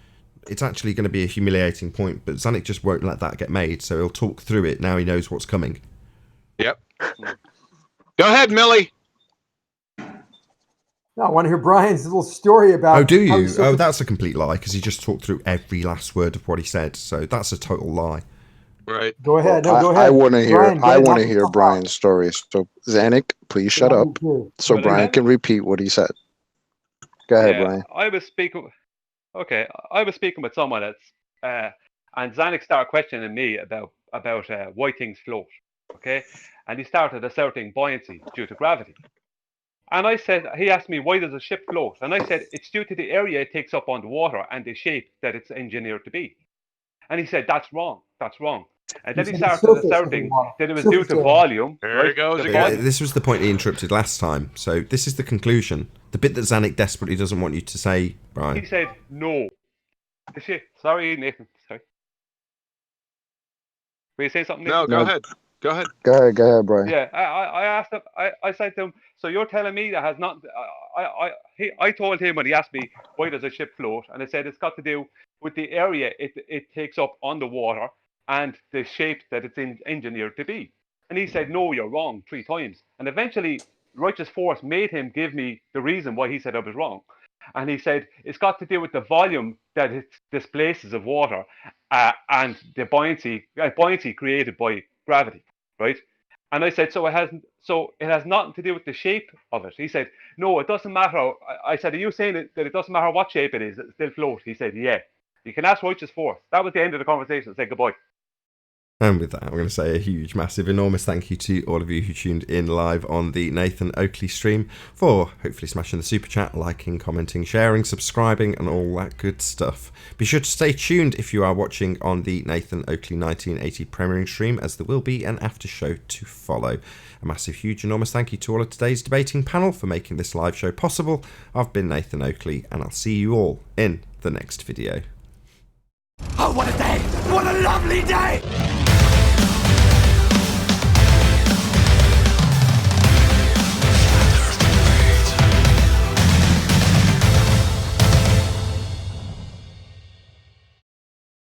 [SPEAKER 2] It's actually going to be a humiliating point, but Zanuck just won't let that get made, so he'll talk through it now he knows what's coming.
[SPEAKER 11] Yep. Go ahead, Millie.
[SPEAKER 19] No, I want to hear Brian's little story about.
[SPEAKER 2] Oh, do
[SPEAKER 19] how
[SPEAKER 2] you?
[SPEAKER 19] he's so
[SPEAKER 2] Oh, that's a complete lie, because he just talked through every last word of what he said, so that's a total lie.
[SPEAKER 11] Right.
[SPEAKER 19] Go ahead. No,
[SPEAKER 12] I,
[SPEAKER 19] go ahead.
[SPEAKER 12] I want to hear.
[SPEAKER 19] Brian, go
[SPEAKER 12] I
[SPEAKER 19] ahead,
[SPEAKER 12] want
[SPEAKER 19] knock
[SPEAKER 12] to hear
[SPEAKER 19] yourself out.
[SPEAKER 12] Brian's story. So Xanax, please shut
[SPEAKER 19] Yeah,
[SPEAKER 12] up,
[SPEAKER 19] me too.
[SPEAKER 12] so
[SPEAKER 18] Well,
[SPEAKER 12] Brian
[SPEAKER 18] then-
[SPEAKER 12] can repeat what he said. Go ahead,
[SPEAKER 18] Yeah,
[SPEAKER 12] Brian.
[SPEAKER 18] I was speaking. Okay, I was speaking with someone that's, and Zanuck started questioning me about why things float. Okay, and he started asserting buoyancy due to gravity. And I said, he asked me, why does a ship float? And I said, it's due to the area it takes up on the water and the shape that it's engineered to be. And he said, that's wrong. That's wrong. And then he
[SPEAKER 19] said the
[SPEAKER 18] started
[SPEAKER 19] surface of the
[SPEAKER 18] asserting
[SPEAKER 19] water.
[SPEAKER 18] that it was due
[SPEAKER 19] Surface
[SPEAKER 18] to
[SPEAKER 19] area.
[SPEAKER 18] volume.
[SPEAKER 11] There
[SPEAKER 18] right?
[SPEAKER 11] he goes
[SPEAKER 18] The
[SPEAKER 11] again.
[SPEAKER 18] volume.
[SPEAKER 2] This was the point he interrupted last time, so this is the conclusion. The bit that Zanuck desperately doesn't want you to say, Brian.
[SPEAKER 18] He said, no. The ship. Sorry, Nathan. Sorry. Will you say something, Nathan?
[SPEAKER 11] No, go ahead. Go ahead.
[SPEAKER 12] Go ahead, Brian.
[SPEAKER 18] Yeah, I asked him. I said to him, so you're telling me that has not? I told him when he asked me why does a ship float, and I said it's got to do with the area it takes up on the water and the shape that it's engineered to be. And he said, no, you're wrong 3 times. And eventually, righteous force made him give me the reason why he said I was wrong. And he said it's got to do with the volume that it displaces of water and the buoyancy created by gravity, right? And I said, so it has nothing to do with the shape of it. He said, no, it doesn't matter. I said, are you saying that it doesn't matter what shape it is, it still floats? He said, yeah. You can ask Righteous Force. That was the end of the conversation. I said goodbye.
[SPEAKER 2] And with that, I'm going to say a huge, massive, enormous thank you to all of you who tuned in live on the Nathan Oakley stream for hopefully smashing the super chat, liking, commenting, sharing, subscribing, and all that good stuff. Be sure to stay tuned if you are watching on the Nathan Oakley 1980 premiering stream, as there will be an after show to follow. A massive, huge, enormous thank you to all of today's debating panel for making this live show possible. I've been Nathan Oakley, and I'll see you all in the next video.
[SPEAKER 1] Oh, what a day! What a lovely day!